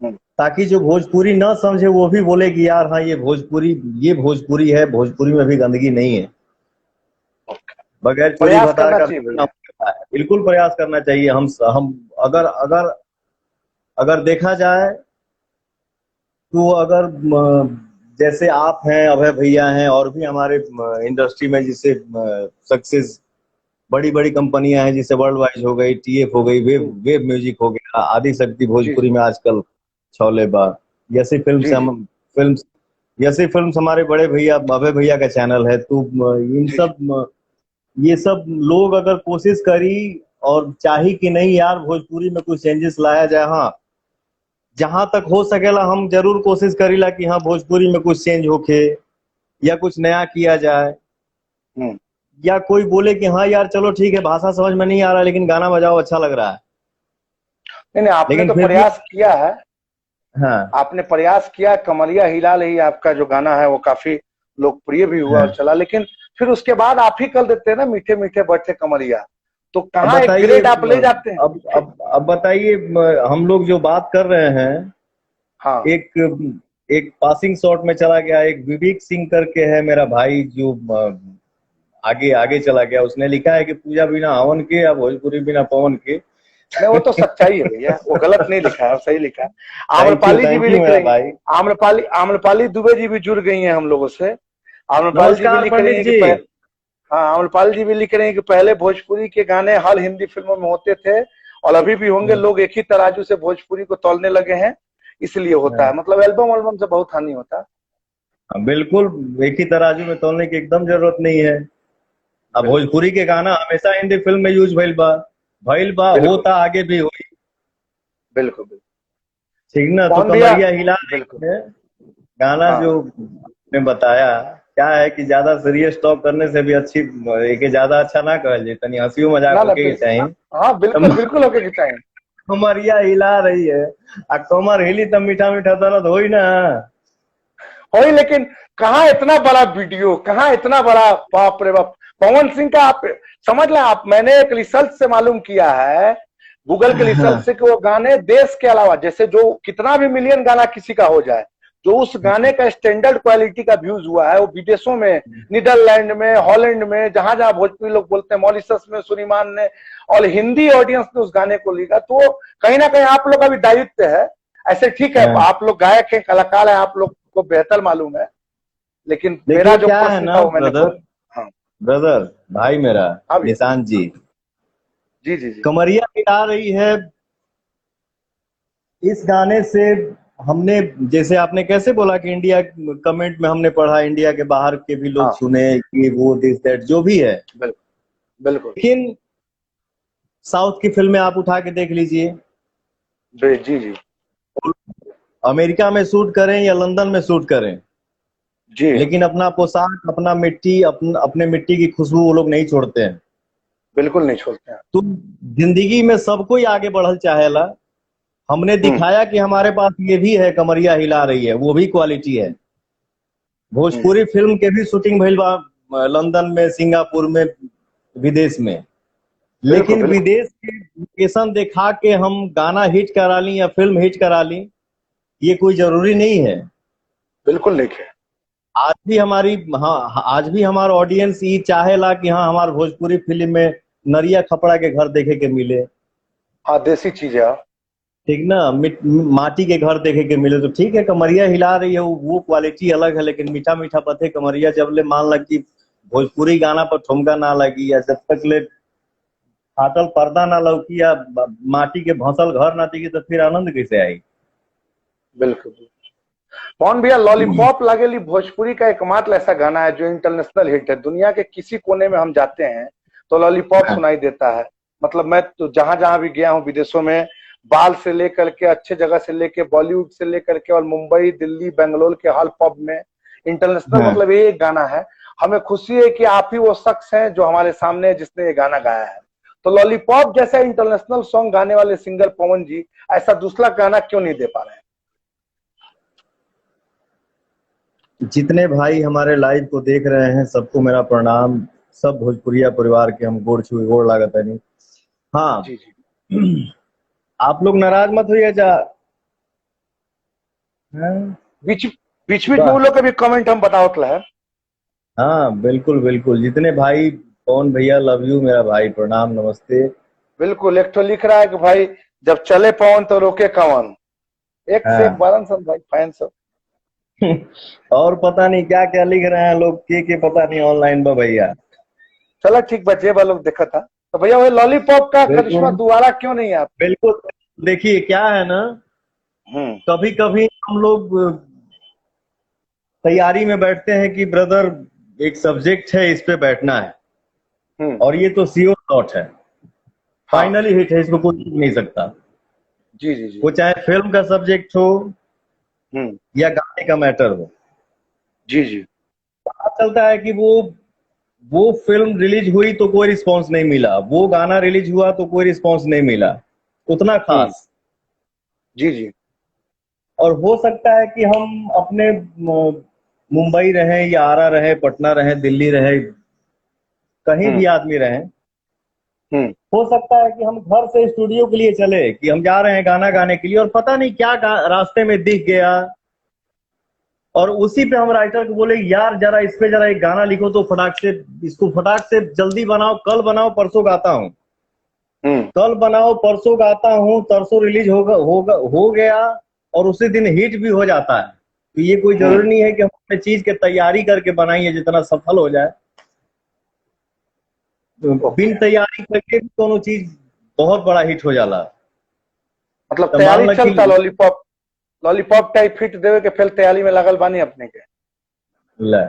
हम्म। ताकि जो भोजपुरी न समझे वो भी बोले कि यार हाँ ये भोजपुरी है, भोजपुरी में भी गंदगी नहीं है। बगैर चोरी प्रयास भतार करना का चाहिए ना भैया। होता है। बिल्कुल प्रयास करना चाहिए। हम अगर अगर अगर देखा जाए तो अगर जैसे आप हैं, अभय भैया हैं, और भी हमारे इंडस्ट्री में जिससे सक्सेस, बड़ी बड़ी कंपनियां हैं, जैसे वर्ल्ड वाइज हो गई, टीएफ हो गई, वेब हम्म। वेब म्यूजिक हो गया, आदि शक्ति जी भोजपुरी में आजकल छौले बा, जैसे जी जी फिल्म जैसे फिल्म हमारे बड़े भैया अभय भैया का चैनल है। तो इन जी जी। सब ये सब लोग अगर कोशिश करी और चाही कि नहीं यार भोजपुरी में कुछ चेंजेस लाया जाए, हाँ जहां तक हो सकेला हम जरूर कोशिश करीला कि हाँ भोजपुरी में कुछ चेंज होके या कुछ नया किया जाए, हम्म। या कोई बोले कि हाँ यार चलो ठीक है, भाषा समझ में नहीं आ रहा लेकिन गाना बजाओ अच्छा लग रहा है। नहीं नहीं, आपने लेकिन तो फिर भी, प्रयास किया है। हाँ आपने प्रयास किया, कमरिया हिलाल ही आपका जो गाना है वो काफी लोकप्रिय भी हुआ और हाँ। चला, लेकिन फिर उसके बाद आप ही कर देते हैं ना मीठे मीठे बरसे कमरिया। तो अब कहाँ एक बताइए, ग्रेड आप ले जाते हैं फिर। अब बताइए, हम लोग जो बात कर रहे हैं, हाँ। एक एक पासिंग शॉट में चला गया, एक विवेक सिंह करके है मेरा भाई जो आगे आगे चला गया, उसने लिखा है कि पूजा बिना हवन के या भोजपुरी बिना पवन के। नहीं वो तो सच्चाई है भैया, वो गलत नहीं लिखा है, सही लिखा है। आम्रपाली जी थैंक भी यू लिख मेरा रही हैं। भाई। आम्रपाली दुबे जी भी जुड़ गई हैं हम लोगों से। आम्रपाली जी भी नमस्कार लिख रही पंडित हैं कि जी। हाँ, आम्रपाली जी भी लिख रहे हैं कि पहले भोजपुरी के गाने हर हिंदी फिल्मों में होते थे और अभी भी होंगे, लोग एक ही तराजू से भोजपुरी को तौलने लगे हैं, इसलिए होता है। मतलब एल्बम एल्बम से बहुत हानि होता है। बिल्कुल, एक ही तराजू में तौलने की एकदम जरूरत नहीं है। अब बिल्कुल भोजपुरी के गाना हमेशा हिंदी फिल्म में यूज भइल बा, बिल्कुल होता आगे भी हुई। बिल्कुल बिल्कुल। ठीक ना। तो पवन भैया। कमरिया हिला बिल्कुल। रही है गाना हाँ जो आपने बताया। क्या है कि ज्यादा सीरियस टॉक करने से भी अच्छी, एक ज्यादा अच्छा ना कहल जाए, तनी हंसियो मजाक ना ना होके के बिल्कुल। चाहिए। हाँ बिल्कुल बिल्कुल होके के चाहिए। कमरिया हिला रही है, आ कमर हिली तब मीठा मीठा दर्द होई ना। हो ही, लेकिन कहाँ इतना बड़ा वीडियो, कहाँ इतना बड़ा, बाप रे बाप। पवन सिंह का आप समझ लें, आप मैंने एक रिसर्च से मालूम किया है, गूगल के रिसर्च हाँ, से, कि वो गाने देश के अलावा, जैसे जो कितना भी मिलियन गाना किसी का हो जाए, जो उस गाने का स्टैंडर्ड क्वालिटी का व्यूज हुआ है वो विदेशों में, नीदरलैंड में, हॉलैंड में, जहां जहां भोजपुरी लोग बोलते हैं, मॉरिशस में सुरीमान ने, और हिंदी ऑडियंस ने उस गाने को लिखा। तो कहीं ना कहीं आप लोग का भी दायित्व है। ऐसे ठीक है, हाँ। आप लोग गायक हैं, कलाकार हैं, आप लोग को बेहतर मालूम है, लेकिन मेरा देखिए जो क्या है प्रश्न ना था वो मैंने ब्रदर, खोल। हाँ। भाई मेरा हाँ भैया। निशांत जी, जी जी जी। कमरिया गिरा रही है इस गाने से। हमने, जैसे आपने कैसे बोला कि इंडिया, कमेंट में हमने पढ़ा इंडिया के बाहर के भी लोग हाँ सुने, कि वो दिस दैट जो भी है। बिल्कुल बिल्कुल। लेकिन साउथ की फिल्में आप उठा के देख लीजिए, जी जी अमेरिका में शूट करें या लंदन में शूट करें, जी लेकिन अपना पोशाक, अपना मिट्टी, अपने मिट्टी की खुशबू वो लोग नहीं छोड़ते हैं। बिल्कुल नहीं छोड़ते हैं। तो जिंदगी में सब कोई आगे बढ़ल चाहेला। हमने हम्म दिखाया कि हमारे पास ये भी है, कमरिया हिला रही है, वो भी क्वालिटी है। हम्म। भोजपुरी फिल्म के भी शूटिंग भइल बा लंदन में, सिंगापुर में, विदेश में। बिल्कुल लेकिन बिल्कुल। विदेश के लोकेशन दिखा के हम गाना हिट करा ली या फिल्म हिट करा ली, ये कोई जरूरी नहीं है। बिल्कुल नहीं है। आज भी हमारी, हाँ, आज भी हमारा ऑडियंस ये चाहेला कि हाँ, हमारे भोजपुरी फिल्म में नरिया खपड़ा के घर देखे के मिले। हाँ, देसी चीज है। ठीक ना, माटी के घर देखे के मिले तो ठीक है। कमरिया हिला रही है, वो क्वालिटी अलग है। लेकिन मीठा मीठा पथे कमरिया जब ले मान लगी, भोजपुरी गाना पर ठुमका ना लगी, या जब तक ले फाटल पर्दा ना लौकी, या माटी के भंसल घर ना दिखी, तो फिर आनंद कैसे आई। बिल्कुल। कौन भैया, लॉलीपॉप लागेली भोजपुरी का एकमात्र ऐसा गाना है जो इंटरनेशनल हिट है। दुनिया के किसी कोने में हम जाते हैं तो लॉलीपॉप सुनाई देता है। मतलब मैं तो जहां जहां भी गया हूं विदेशों में, बाल से लेकर के, अच्छे जगह से लेके, बॉलीवुड से लेकर के, और मुंबई, दिल्ली, बेंगलोर के हॉल पब में इंटरनेशनल, हाँ। मतलब ये एक गाना है। हमें खुशी है कि आप ही वो शख्स हैं जो हमारे सामने है जिसने ये गाना गाया है। तो लॉलीपॉप जैसा इंटरनेशनल सॉन्ग गाने वाले सिंगर पवन जी ऐसा दूसरा गाना क्यों नहीं दे पा रहे हैं? जितने भाई हमारे लाइव को देख रहे हैं, सबको मेरा प्रणाम। सब भोजपुरिया परिवार के हम गोड़ छुए गोड़ लागत है नहीं। हाँ। जी जी। आप लोग नाराज मत होइए जा। हाँ। बीच बीच बीच में उन लोग के भी कमेंट हम बतावत है। हाँ, बिल्कुल बिल्कुल। जितने भाई, पवन भैया लव यू, मेरा भाई प्रणाम, नमस्ते। बिल्कुल। एक तो लिख रहा है कि भाई जब चले पवन तो रोके कवन। एक से एक हाँ। बारन सन भाई फैन सब। और पता नहीं क्या क्या लिख रहे हैं लोग, के पता नहीं ऑनलाइन बा भैया। चलो ठीक, बचे वाला लोग देखा था। तो भैया वो लॉलीपॉप का करिश्मा बिल्कुल दोबारा क्यों नहीं है आप? बिल्कुल। देखिए क्या है ना, हम्म कभी कभी हम लोग तैयारी में बैठते हैं कि ब्रदर एक सब्जेक्ट है, इस पे बैठना है, हम्म। और ये तो सीओ डॉट है, हाँ। फाइनली हिट है, इसको कोई जीत नहीं सकता। जी जी जी। वो चाहे फिल्म का सब्जेक्ट हो हम्म। या गाने का मैटर हो। जी जी। पता चलता है कि वो फिल्म रिलीज हुई तो कोई रिस्पांस नहीं मिला, वो गाना रिलीज हुआ तो कोई रिस्पांस नहीं मिला उतना हम्म। खास। जी जी। और हो सकता है कि हम अपने मुंबई रहे या आरा रहे, पटना रहे, दिल्ली रहे, कहीं हम्म भी आदमी रहे, हम्म हो सकता है कि हम घर से स्टूडियो के लिए चले कि हम जा रहे हैं गाना गाने के लिए, और पता नहीं क्या रास्ते में दिख गया, और उसी पे हम राइटर को बोले यार जरा इस पे जरा एक गाना लिखो, तो फटाक से इसको फटाक से जल्दी बनाओ, कल बनाओ परसों गाता हूँ, हम्म कल बनाओ परसों गाता हूँ, परसों रिलीज हो गया, और उसी दिन हिट भी हो जाता है। तो ये कोई हम्म। जरूरी नहीं है कि हम अपने चीज की तैयारी करके बनाइए जितना सफल हो जाए। तो ओके। बिन तैयारी करके भी दोनों चीज बहुत बड़ा हिट हो जाला। मतलब तो मान तैयारी लो कि चलता लॉलीपॉप, लॉलीपॉप टाइप फिट देवे के फिर तैयारी में लगल बानी अपने के। ले,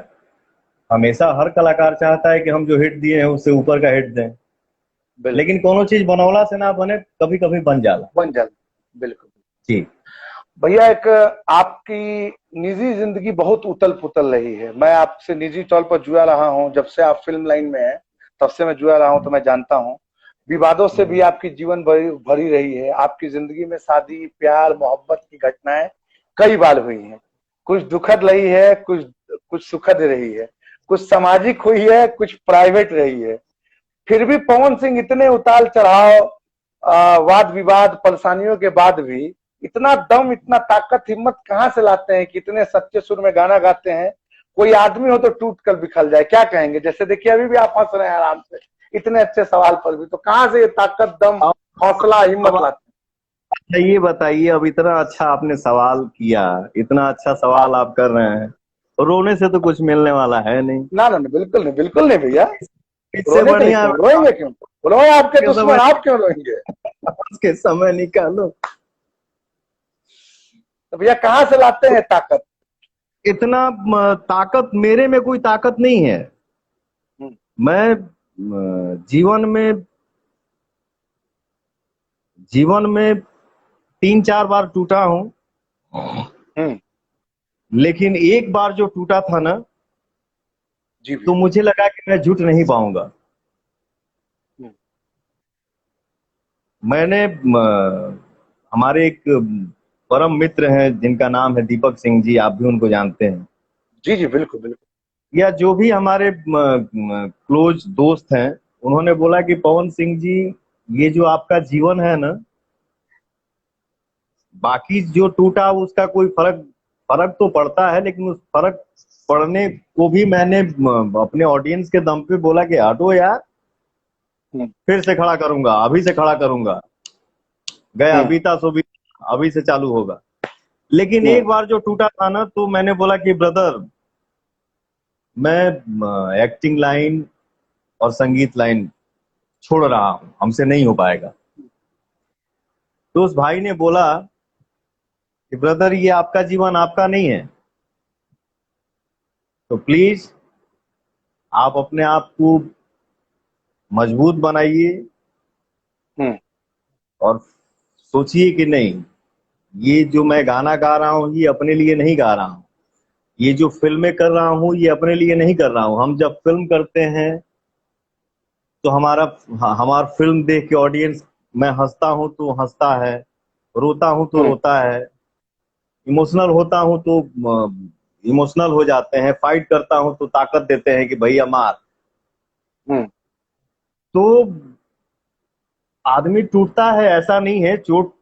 हमेशा हर कलाकार चाहता है कि हम जो हिट दिए हैं उससे ऊपर का हिट दें, बिल्कुल। लेकिन कोनो चीज बनौला से ना बने, कभी कभी बन जाला। बन जाए। बिल्कुल। जी। भैया एक आपकी निजी जिंदगी बहुत उथल पुथल रही है। मैं आपसे निजी तौर पर जुड़ा रहा हूं, जब से आप फिल्म लाइन में हैं तब से मैं जुड़ा रहा हूं, तो मैं जानता हूं विवादों से भी आपकी जीवन भरी भरी रही है। आपकी जिंदगी में शादी, प्यार, मोहब्बत की घटनाएं कई बार हुई हैं। कुछ दुखद रही है, कुछ कुछ सुखद रही है, कुछ सामाजिक हुई है, कुछ प्राइवेट रही है। फिर भी पवन सिंह इतने उतार चढ़ाव, वाद विवाद, परेशानियों के बाद भी इतना दम, इतना ताकत, हिम्मत कहां से लाते हैं कि इतने सच्चे सुर में गाना गाते हैं? कोई आदमी हो तो टूट कर बिखर जाए। क्या कहेंगे? जैसे देखिए अभी भी आप हंस रहे हैं आराम से इतने अच्छे सवाल पर भी, तो कहां से ये ताकत, दम, अब हौसला, हिम्मत अब लाते अच्छा ये बताइए, अब इतना अच्छा आपने सवाल किया, इतना अच्छा हैं? हाँ। सवाल आप कर रहे हैं, तो रोने से तो कुछ मिलने वाला है नहीं। ना ना ना, बिल्कुल नहीं, बिल्कुल नहीं भैया। इससे रोने के लिए बढ़िया क्यों रोएंगे? क्यों रोए? आपके के दुश्मन, समय आप क्यों रोएंगे? के समय निकालो। तो भैया कहां से लाते हैं ताकत? इतना ताकत मेरे में कोई ताकत नहीं है। हम्म मैं जीवन में 3-4 बार टूटा हूं, हम्म लेकिन एक बार जो टूटा था ना, जी तो भैया। मुझे लगा कि मैं जुट नहीं पाऊंगा। हम्म, मैंने हमारे एक परम मित्र हैं जिनका नाम है दीपक सिंह जी, आप भी उनको जानते हैं, जी जी बिल्कुल बिल्कुल। या जो भी हमारे क्लोज दोस्त हैं, उन्होंने बोला कि पवन सिंह जी, ये जो आपका जीवन है ना, बाकी जो टूटा उसका कोई फर्क फर्क तो पड़ता है, लेकिन उस फर्क पड़ने को भी मैंने अपने ऑडियंस के दम पे बोला कि हटो यार, हम्म, फिर से खड़ा करूंगा, अभी से खड़ा करूंगा, गया हम्म, बीता सो भी, अभी से चालू होगा। लेकिन हम्म, एक बार जो टूटा था ना, तो मैंने बोला कि ब्रदर, मैं एक्टिंग लाइन और संगीत लाइन छोड़ रहा हूं, हमसे नहीं हो पाएगा। तो उस भाई ने बोला कि ब्रदर, ये आपका जीवन आपका नहीं है, तो प्लीज आप अपने आप को मजबूत बनाइए हम्म, और सोचिए कि नहीं, ये जो मैं गाना गा रहा हूँ ये अपने लिए नहीं गा रहा हूँ, ये जो फिल्में कर रहा हूँ ये अपने लिए नहीं कर रहा हूँ। हम जब फिल्म करते हैं तो हमारा फिल्म देख के ऑडियंस, मैं हंसता हूँ तो हंसता है, रोता हूँ तो हम्म, रोता है, इमोशनल होता हूँ तो इमोशनल हो जाते हैं, फाइट करता हूँ तो ताकत देते हैं कि भैया मार। हम्म, तो आदमी टूटता है, ऐसा नहीं है, चोट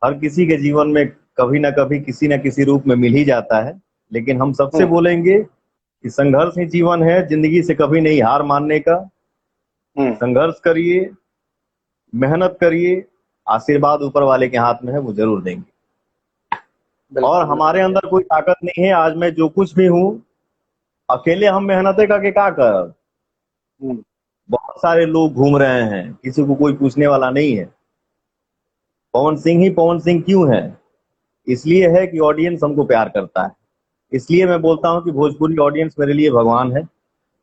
हर किसी के जीवन में कभी ना कभी किसी ना किसी रूप में मिल ही जाता है। लेकिन हम सबसे हम्म, बोलेंगे कि संघर्ष ही जीवन है, जिंदगी से कभी नहीं हार मानने का। हम्म, संघर्ष करिए, मेहनत करिए, आशीर्वाद ऊपर वाले के हाथ में है, वो जरूर देंगे। और बिल्कुल हमारे बिल्कुल भैया। अंदर कोई ताकत नहीं है, आज मैं जो कुछ भी हूँ, अकेले हम मेहनत करके क्या कर, हम्म, बहुत सारे लोग घूम रहे हैं, किसी को कोई पूछने वाला नहीं है। पवन सिंह ही पवन सिंह क्यों है? इसलिए है कि ऑडियंस हमको प्यार करता है। इसलिए मैं बोलता हूँ कि भोजपुरी ऑडियंस मेरे लिए भगवान है।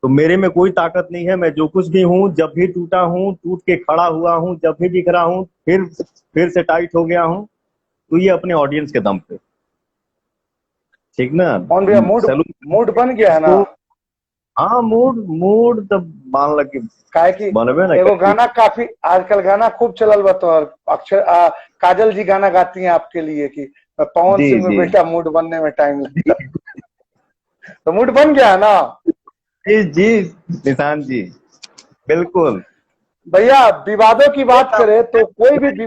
तो मेरे में कोई ताकत नहीं है, मैं जो कुछ भी हूँ, जब भी टूटा हूँ, टूट के खड़ा हुआ हूँ, जब भी बिखरा हूँ, फिर से टाइट हो गया हूँ, तो ये अपने ऑडियंस के दम पे, ठीक ना। कौन भैया, मूड सैलूट मूड बन गया है ना? को, हाँ, मूड मूड तब मान लग कि काहे कि बनबे ना एगो करी। गाना काफी आजकल गाना खूब चलल बा, तो अक्षर काजल जी गाना गाती हैं आपके लिए कि पवन जी सिंह में जी बेटा मूड बनने में टाइम जी लगता है। तो मूड बन गया है ना? जी जी, निशान जी, बिल्कुल। भैया विवादों की बात देखा, करें तो कोई भी सुनिए,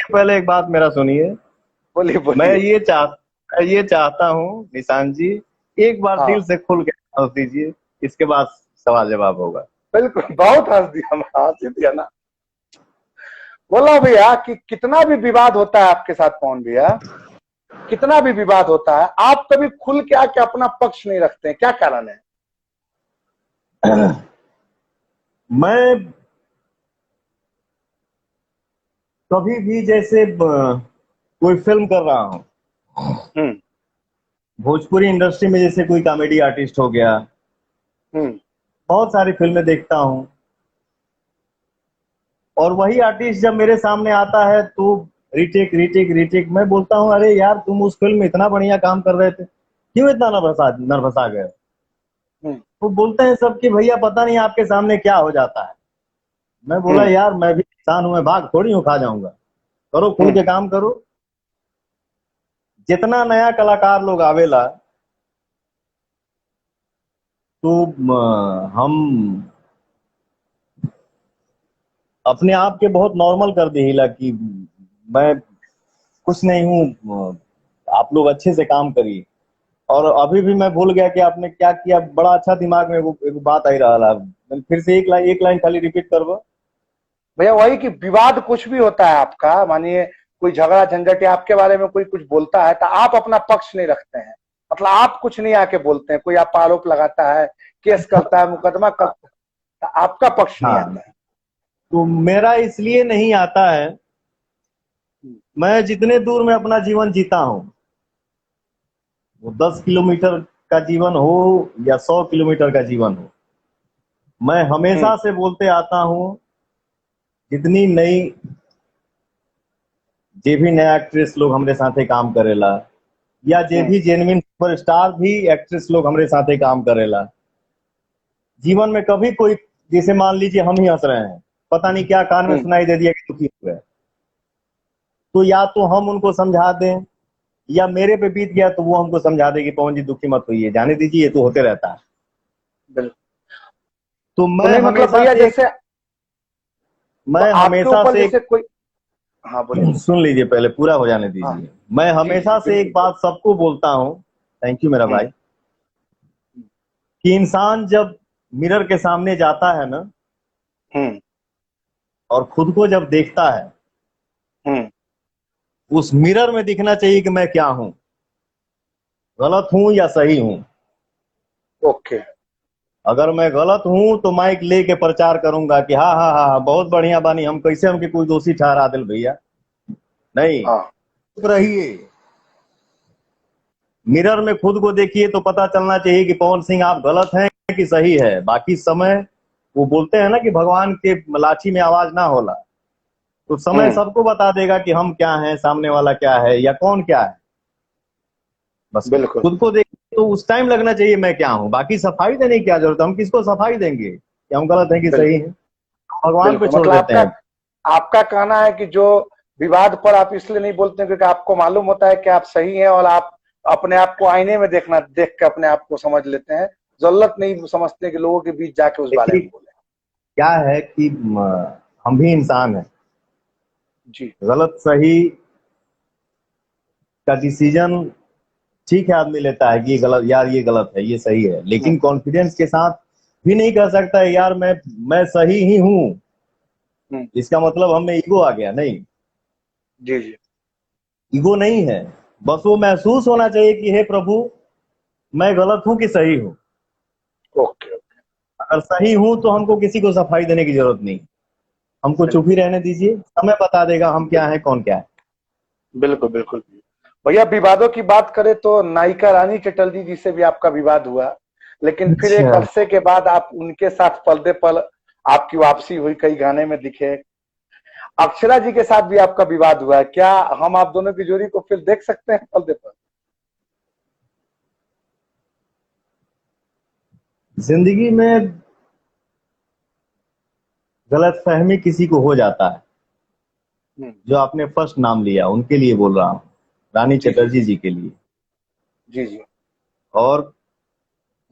पहले एक बात मेरा सुनिए। बोलिए मैं बोलिए। ये चाहता हूँ निशान जी, एक बार दिल हाँ से खुल के हंस दीजिए, इसके बाद सवाल जवाब होगा। बिल्कुल, बहुत हंस दिया, हंसी दिया ना। बोला भैया कि कितना भी विवाद होता है आपके साथ पवन भैया, कितना भी विवाद होता है, आप कभी खुल के आके अपना पक्ष नहीं रखते हैं, क्या कारण है? मैं कभी भी जैसे कोई फिल्म कर रहा हूँ, हम्म, भोजपुरी इंडस्ट्री में जैसे कोई कॉमेडी आर्टिस्ट हो गया, हम्म, बहुत सारी फिल्में देखता हूँ, और वही आर्टिस्ट जब मेरे सामने आता है तो रीटेक रीटेक रीटेक, मैं बोलता हूँ अरे यार, तुम उस फिल्म में इतना बढ़िया काम कर रहे थे, क्यों इतना नर्वस आ गए? हम्म, वो बोलते हैं सब कि भैया पता नहीं आपके सामने क्या हो जाता है। मैं बोला हम्म, यार, मैं भी इंसान हूं, मैं भाग थोड़ी हूँ खा जाऊंगा, करो खुल हम्म, के काम करो। जितना नया कलाकार लोग आवेला, तो हम अपने आप के बहुत नॉर्मल कर देला कि मैं कुछ नहीं हूँ, आप लोग अच्छे से काम करिए। और अभी भी मैं भूल गया कि आपने क्या किया, बड़ा अच्छा दिमाग में वो एक बात आई रहा है। फिर से एक लाइन खाली रिपीट करबो। भैया वही कि विवाद कुछ भी होता है आपका, मानिए कोई झगड़ा झंझट या आपके बारे में कोई कुछ बोलता है तो आप अपना पक्ष नहीं रखते हैं, मतलब आप कुछ नहीं आके बोलते हैं, कोई आप आरोप लगाता है, केस करता है, मुकदमा करता है, तो आपका पक्ष नहीं हाँ, आता है। तो मेरा इसलिए नहीं आता है, मैं जितने दूर में अपना जीवन जीता हूँ, वो 10 किलोमीटर का जीवन हो या 100 किलोमीटर का जीवन हो, मैं हम्म, हमेशा से बोलते आता हूँ, जितनी नई जे भी नया एक्ट्रेस लोग हमारे साथे काम करेला, या जे भी जेन्युइन सुपरस्टार भी एक्ट्रेस लोग हमारे साथ ही काम करेला। जीवन में कभी कोई, जैसे मान लीजिए हम ही हंस रहे हैं, पता नहीं क्या कान में सुनाई दे दिया कि दुखी हो गए, तो या तो हम उनको समझा दें, या मेरे पे बीत गया तो वो हमको समझा दे कि पवन जी दुखी मत होइए, जाने दीजिए, ये तो होते रहता है। बिल्कुल। तो तो मैं नहीं मतलब हमेशा भैया से जैसे तो मैं आपके हमेशा ऊपर से जैसे कोई, हाँ बोलिए। सुन लीजिए, पहले पूरा हो जाने हाँ दीजिए। मैं जी जी हमेशा से एक बिल्कुल। बात सबको बोलता हूँ, थैंक यू मेरा हम्म भाई, कि इंसान जब मिरर के सामने जाता है ना, हम्म और खुद को जब देखता है, हम्म उस मिरर में दिखना चाहिए कि मैं क्या हूँ, गलत हूँ या सही हूँ। ओके। अगर मैं गलत हूँ तो माइक लेके प्रचार करूंगा कि हाँ हाँ हाँ हाँ, बहुत बढ़िया बानी, हम कैसे हमके कोई दोषी ठहरा दिल भैया। नहीं, हाँ चुप रहिए, मिरर में खुद को देखिए तो पता चलना चाहिए कि पवन सिंह आप गलत हैं कि सही है। बाकी समय, वो बोलते हैं ना कि भगवान के लाठी में आवाज ना होला, तो समय हम्म सबको बता देगा कि हम क्या हैं, सामने वाला क्या है, या कौन क्या है। बस बिल्कुल खुद को देखिए तो उस टाइम लगना चाहिए मैं क्या हूँ। बाकी सफाई देने की क्या जरूरत है, हम किसको सफाई देंगे कि हम गलत हैं कि सही बिल्कुल हैं, भगवान पे बिल्कुल। छोड़ मतलब देते आपका हैं। आपका कहना है कि जो विवाद पर आप इसलिए नहीं बोलते हैं क्योंकि आपको मालूम होता है कि आप सही हैं और आप अपने आप को आईने में देख के अपने आप को समझ लेते हैं। जरूरत नहीं समझते कि लोगों के बीच जाके उस बारे देखिए में बोले। क्या है कि हम भी इंसान हैं, जी गलत सही का डिसीजन ठीक है आदमी लेता है कि ये गलत, यार ये गलत है ये सही है, हम्म लेकिन कॉन्फिडेंस के साथ भी नहीं कह सकता है यार मैं सही ही हूँ। हम्म इसका मतलब हम में ईगो आ गया, नहीं, जी जी ईगो नहीं है। बस वो महसूस होना चाहिए कि हे प्रभु, मैं गलत हूं कि सही हूं। Okay okay. अगर सही हूं तो हमको किसी को सफाई देने की जरूरत नहीं, हमको चुप ही बिल्कुल रहने दीजिए, समय बता देगा हम क्या है कौन क्या है। बिल्कुल बिल्कुल। भैया विवादों की बात करें तो नायिका रानी चटर्जी जी से भी आपका विवाद हुआ, लेकिन फिर एक अच्छा, अरसे के बाद आप उनके साथ पर्दे पर आपकी वापसी हुई, कई गाने में दिखे। अक्षरा जी के साथ भी आपका विवाद हुआ है, क्या हम आप दोनों की जोड़ी को फिर देख सकते हैं पर्दे पर? जिंदगी में गलत फहमी किसी को हो जाता है। हम्म, जो आपने फर्स्ट नाम लिया उनके लिए बोल रहा हूँ, रानी जी जी चटर्जी जी के लिए। जी जी और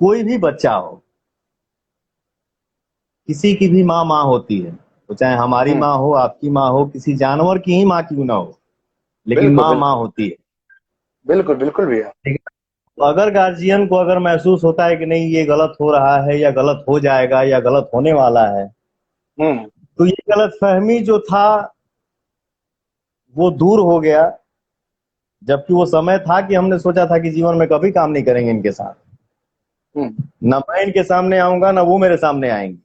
कोई भी बच्चा हो, किसी की भी माँ माँ होती है, तो चाहे हमारी हम्म, माँ हो, आपकी माँ हो, किसी जानवर की ही माँ क्यों ना हो, लेकिन बिल्कुल माँ माँ बिल्कुल होती है। बिल्कुल बिल्कुल भैया। ठीक है? तो अगर गार्जियन को अगर महसूस होता है कि नहीं ये गलत हो रहा है, या गलत हो जाएगा, या गलत होने वाला है, हम्म तो ये गलत फहमी जो था वो दूर हो गया। जबकि वो समय था कि हमने सोचा था कि जीवन में कभी काम नहीं करेंगे इनके साथ, हम्म, ना मैं इनके सामने आऊंगा ना वो मेरे सामने आएंगे।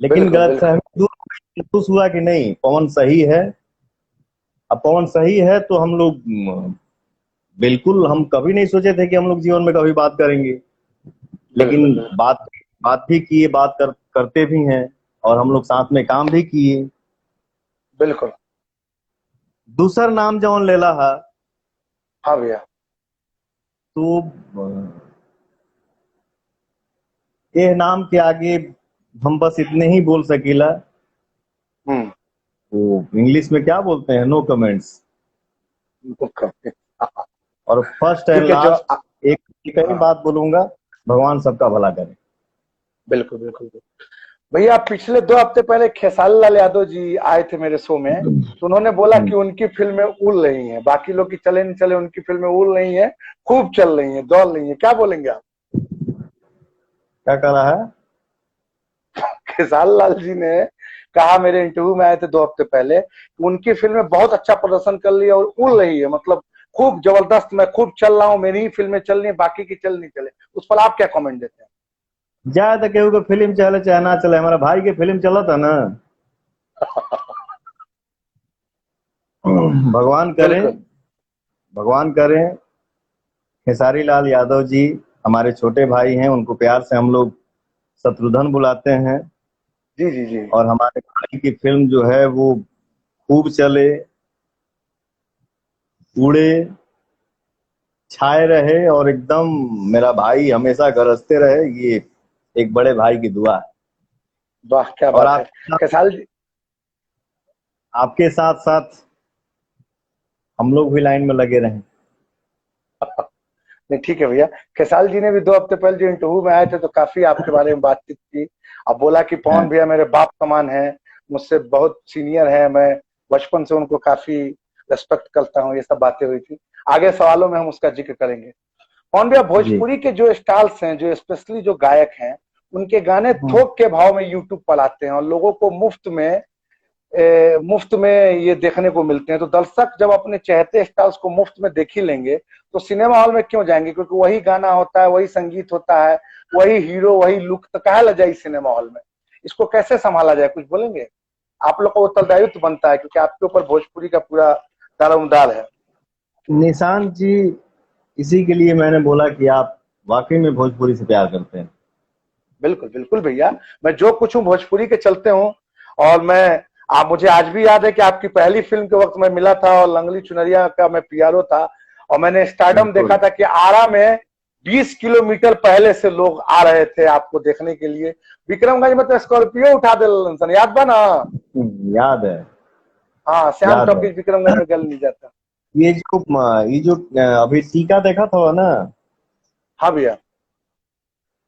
लेकिन बिल्कुल गलत बिल्कुल फहमी दूर हो गई, महसूस हुआ कि नहीं पवन सही है। अब पवन सही है तो हम लोग बिल्कुल, हम कभी नहीं सोचे थे कि हम लोग जीवन में कभी बात करेंगे, बिल्कुल लेकिन बिल्कुल बात बात भी किए, करते भी हैं, और हम लोग साथ में काम भी किए। बिल्कुल। दूसर नाम जौन लेला है, हाँ भैया। तो ये नाम के आगे हम बस इतने ही बोल सकीला, हम्म वो इंग्लिश में क्या बोलते हैं, नो कमेंट्स। बिल्कुल। और फर्स्ट एंड ठीक है जो लास्ट एक ही हाँ बात बोलूंगा, भगवान सबका भला करे। बिल्कुल बिल्कुल। भैया पिछले 2 हफ्ते पहले खेसारी लाल यादव जी आए थे मेरे शो में, तो उन्होंने बोला कि उनकी फिल्में उड़ रही हैं, बाकी लोग की चले नहीं चले, उनकी फिल्में उड़ रही हैं, खूब चल रही हैं, दौड़ रही हैं। क्या बोलेंगे आप? क्या कह रहा है? खेसारी लाल जी ने कहा मेरे इंटरव्यू में आए थे 2 हफ्ते पहले कि उनकी फिल्में बहुत अच्छा प्रदर्शन कर रही है और उड़ रही है, मतलब खूब जबरदस्त, मैं खूब चल रहा हूँ, मेरी ही फिल्में चल रही है, बाकी की चल नहीं चले। उस पर आप क्या कमेंट देते हैं? जाए तो केहू के फिल्म चले चाहे ना चले, हमारा भाई के फिल्म चला था ना। भगवान करें, बिल्कुल भगवान करें, खेसारी लाल यादव जी हमारे छोटे भाई हैं, उनको प्यार से हम लोग शत्रुघ्न बुलाते हैं। जी जी जी और हमारे भाई की फिल्म जो है वो खूब चले, उड़े, छाए रहे और एकदम मेरा भाई हमेशा गरजते रहे, ये एक बड़े भाई की दुआ है। वाह क्या और बात है। कैसाल जी, आपके साथ साथ हम लोग भी लाइन में लगे रहे। नहीं ठीक है भैया। कैसाल जी ने भी 2 हफ्ते पहले जो इंटरव्यू में आए थे तो काफी आपके बारे में बातचीत की। अब बोला कि पवन हाँ भैया मेरे बाप समान है, मुझसे बहुत सीनियर है, मैं बचपन से उनको काफी रेस्पेक्ट करता हूँ, ये सब बातें हुई थी। आगे सवालों में हम उसका जिक्र करेंगे। कौन भैया, जी। भोजपुरी के जो स्टार्स हैं, जो स्पेशली जो गायक हैं, उनके गाने हम्म, थोक के भाव में यूट्यूब पर आते हैं और लोगों को मुफ्त में ये देखने को मिलते हैं। तो दर्शक जब अपने चहेते स्टार्स को मुफ्त में देख ही लेंगे तो सिनेमा हॉल में क्यों जाएंगे? क्योंकि वही गाना होता है, वही संगीत होता है, वही हीरो, वही लुक, तो कहाँ ल जाए सिनेमा हॉल में? इसको कैसे संभाला जाए, कुछ बोलेंगे? आप लोग को उत्तरदायित्व बनता है क्योंकि आपके ऊपर भोजपुरी का पूरा दारोमदार है। निशांत जी, इसी के लिए मैंने बोला कि आप वाकई में भोजपुरी से प्यार करते हैं। बिल्कुल बिल्कुल भैया, मैं जो कुछ हूँ भोजपुरी के चलते हूँ। और मैं, आप, मुझे आज भी याद है कि आपकी पहली फिल्म के वक्त मैं मिला था और लंगली चुनरिया का मैं पीआरओ था। और मैंने स्टारडम देखा बिल्कुल। था कि आरा में 20 किलोमीटर पहले से लोग आ रहे थे आपको देखने के लिए। विक्रमगंज में तो स्कॉर्पियो उठा दे सन, याद बा ना? याद है। हाँ, श्याम याद है। टॉकीज विक्रमगंज में गल नहीं जाता। ये जो अभी टीका देखा था ना, हाँ भैया।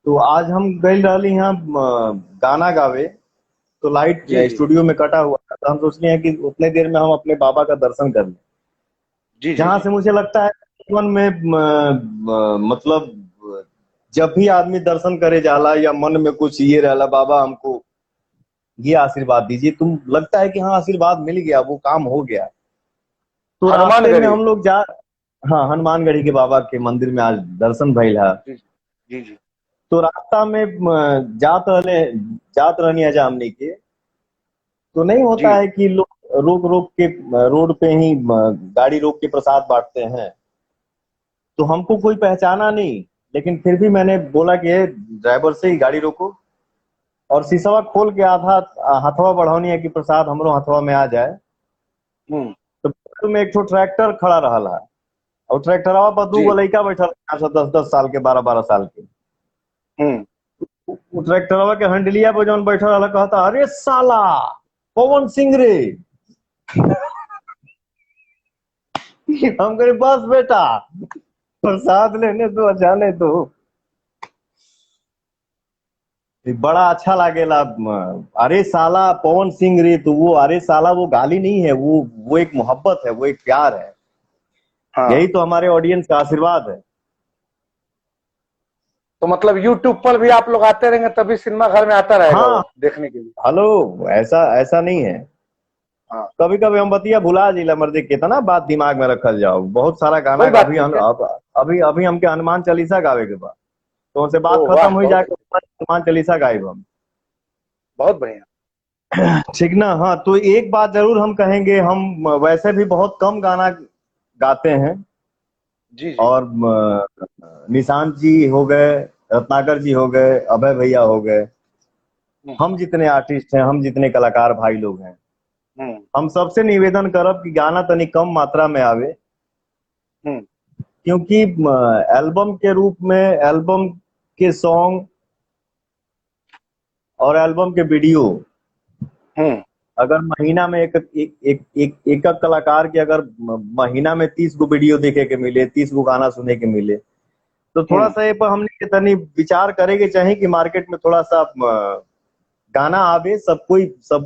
तो आज हम गए रहली यहाँ गाना गावे, तो लाइट जी जी स्टूडियो में कटा हुआ था, तो हम सोच रहे हैं कि उतने देर में हम अपने बाबा का दर्शन कर लें। जी जी जहां जी। से मुझे लगता है जीवन में मतलब जब भी आदमी दर्शन करे जाला या मन में कुछ ये रहला, बाबा हमको ये आशीर्वाद दीजिए, तुम लगता है कि हाँ आशीर्वाद मिल गया, वो काम हो गया। तो रास्ते में हनुमानगढ़ी। हम लोग जा, हाँ हनुमानगढ़ी के बाबा के मंदिर में आज दर्शन भइल है। जी जी जी। तो रास्ता में जात रहनी है हमनी के, तो नहीं जी होता है कि लोग रोक रोक के रोड पे ही गाड़ी रोक के प्रसाद बांटते हैं। तो हमको कोई पहचाना नहीं, लेकिन फिर भी मैंने बोला कि "ए, ड्राइवर से ही गाड़ी रोको", और शीशवा खोल के आधा हथवा बढ़ौनी है कि प्रसाद हमरो हथवा में आ जाए। हम्म। तो बगल में एक ठो ट्रैक्टर खड़ा रहा, और ट्रैक्टरवा पर दू जी। गो लड़का बैठल, 10-10 साल के, 12-12 साल के। हम्म। वो ट्रैक्टरवा के हंडलिया पर जौन बैठल रहा, कहता अरे साला पवन सिंह रे। हम करे बस बेटा, प्रसाद लेने दो, जाने दो। बड़ा अच्छा लागेला। अरे साला पवन सिंह रे, तो वो अरे साला वो गाली नहीं है, वो एक मोहब्बत है, वो एक प्यार है। हाँ, यही तो हमारे ऑडियंस का आशीर्वाद है। तो मतलब यूट्यूब पर भी आप लोग आते रहेंगे तभी सिनेमा घर में आता रहेगा हाँ। वो देखने के लिए? हेलो, ऐसा ऐसा नहीं है। हाँ, कभी कभी हम बतिया भुला जिला मर्दे, कितना बात दिमाग में रखल जाओ, बहुत सारा गाना कोई बात नहीं है। अभी हमके हनुमान चालीसा गावे के बाद, तो उनसे बात ओ खत्म वाह, हुई बहुत जाके अच्छे, हनुमान चालीसा गायब हम। बहुत बढ़िया। ठीक ना। हाँ, तो एक बात जरूर हम कहेंगे, हम वैसे भी बहुत कम गाना गाते हैं। जी जी। और निशांत जी हो गए, रत्नाकर जी हो गए, अभय भैया हो गए, हम्म हम जितने आर्टिस्ट हैं, हम जितने कलाकार भाई लोग हैं, हम्म हम सबसे निवेदन करब कि गाना तनी कम मात्रा में आवे। हम्म क्योंकि एल्बम के रूप में, एल्बम के सॉन्ग और एल्बम के वीडियो, हम्म अगर महीना में एक कलाकार के अगर महीना में 30 गो वीडियो देखे के मिले, 30 गो गाना सुने के मिले, तो थोड़ा हम्म। सा ये पर हमने के तनी विचार करेंगे चाहिए कि मार्केट में थोड़ा सा गाना आवे, सब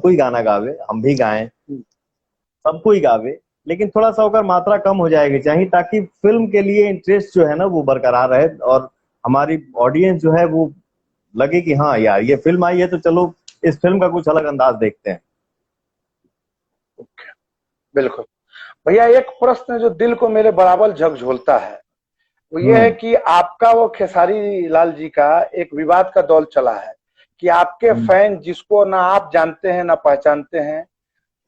कोई गाना गावे, हम भी गाएं, हम्म। सब कोई गावे, लेकिन थोड़ा सा अगर मात्रा कम हो जाएगी चाहिए, ताकि फिल्म के लिए इंटरेस्ट जो है ना वो बरकरार रहे, और हमारी ऑडियंस जो है वो लगे कि हाँ यार ये फिल्म आई है, तो चलो इस फिल्म का कुछ अलग अंदाज देखते हैं। बिल्कुल। भैया एक प्रश्न जो दिल को मेरे बराबर झकझोलता है वो ये है हम्म। कि आपका वो खेसारी लाल जी का एक विवाद का दौर चला है कि आपके हम्म। फैन, जिसको ना आप जानते हैं ना पहचानते हैं,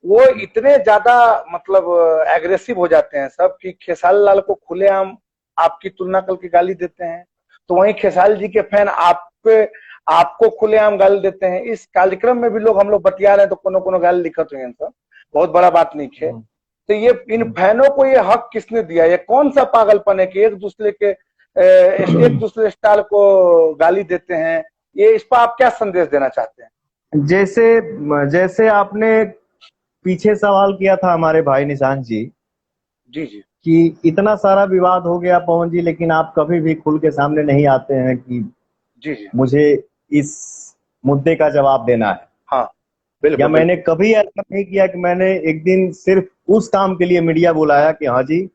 वो इतने ज्यादा मतलब एग्रेसिव हो जाते हैं सब कि खेसारी लाल को खुलेआम आपकी तुलना करके गाली देते हैं। तो वहीं खेसारी जी के फैन आपको खुलेआम गाली देते हैं। इस कार्यक्रम में भी लोग, हम लोग बतिया रहे हैं तो कोनो कोनो गाली लिखत हुए हैं सब, बहुत बड़ा बात नहीं है। तो ये इन फैनों को ये हक किसने दिया? ये कौन सा पागलपन है कि एक दूसरे स्टार को गाली देते हैं? ये इस पर आप क्या संदेश देना चाहते हैं? जैसे जैसे आपने पीछे सवाल किया था हमारे भाई निशांत जी जी जी कि इतना सारा विवाद हो गया पवन जी, लेकिन आप कभी भी खुल के सामने नहीं आते हैं कि जी जी मुझे इस मुद्दे का जवाब देना है। हाँ या बिल्कुल मैंने कभी ऐसा नहीं किया कि मैंने एक दिन सिर्फ उस काम के लिए मीडिया बुलाया कि हाँ जी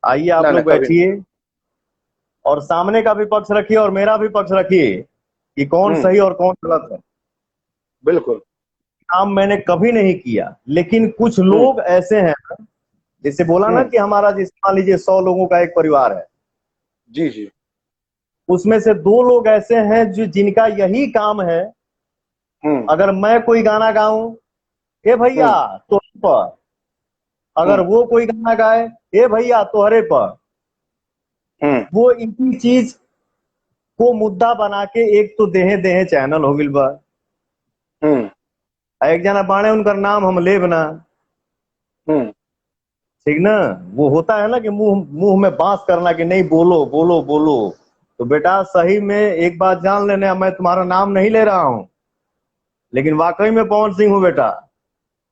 आइए आप लोग कभी नहीं। बैठिए और सामने का भी पक्ष रखिए और मेरा भी पक्ष रखिए कि कौन सही और कौन गलत है। बिल्कुल। काम मैंने कभी नहीं किया, लेकिन कुछ लोग ऐसे हैं, जैसे बोला ना कि हमारा जिस मान लीजिए 100 लोगों का एक परिवार है, जी जी उसमें से 2 लोग ऐसे हैं जो जिनका यही काम है, अगर मैं कोई गाना गाऊं ए भैया तोहरे पर, अगर वो कोई गाना गाए ए भैया तोहरे पर, वो इसी चीज को मुद्दा बना के एक तो देहे देहे चैनल हो गिल बा। एक जना बाणे उनकर नाम हम लेब ना, ठीक ना, वो होता है ना कि मुंह मुंह में बांस करना कि नहीं बोलो बोलो बोलो। तो बेटा सही में एक बात जान लेने, मैं तुम्हारा नाम नहीं ले रहा हूं, लेकिन वाकई में पवन सिंह हूं बेटा।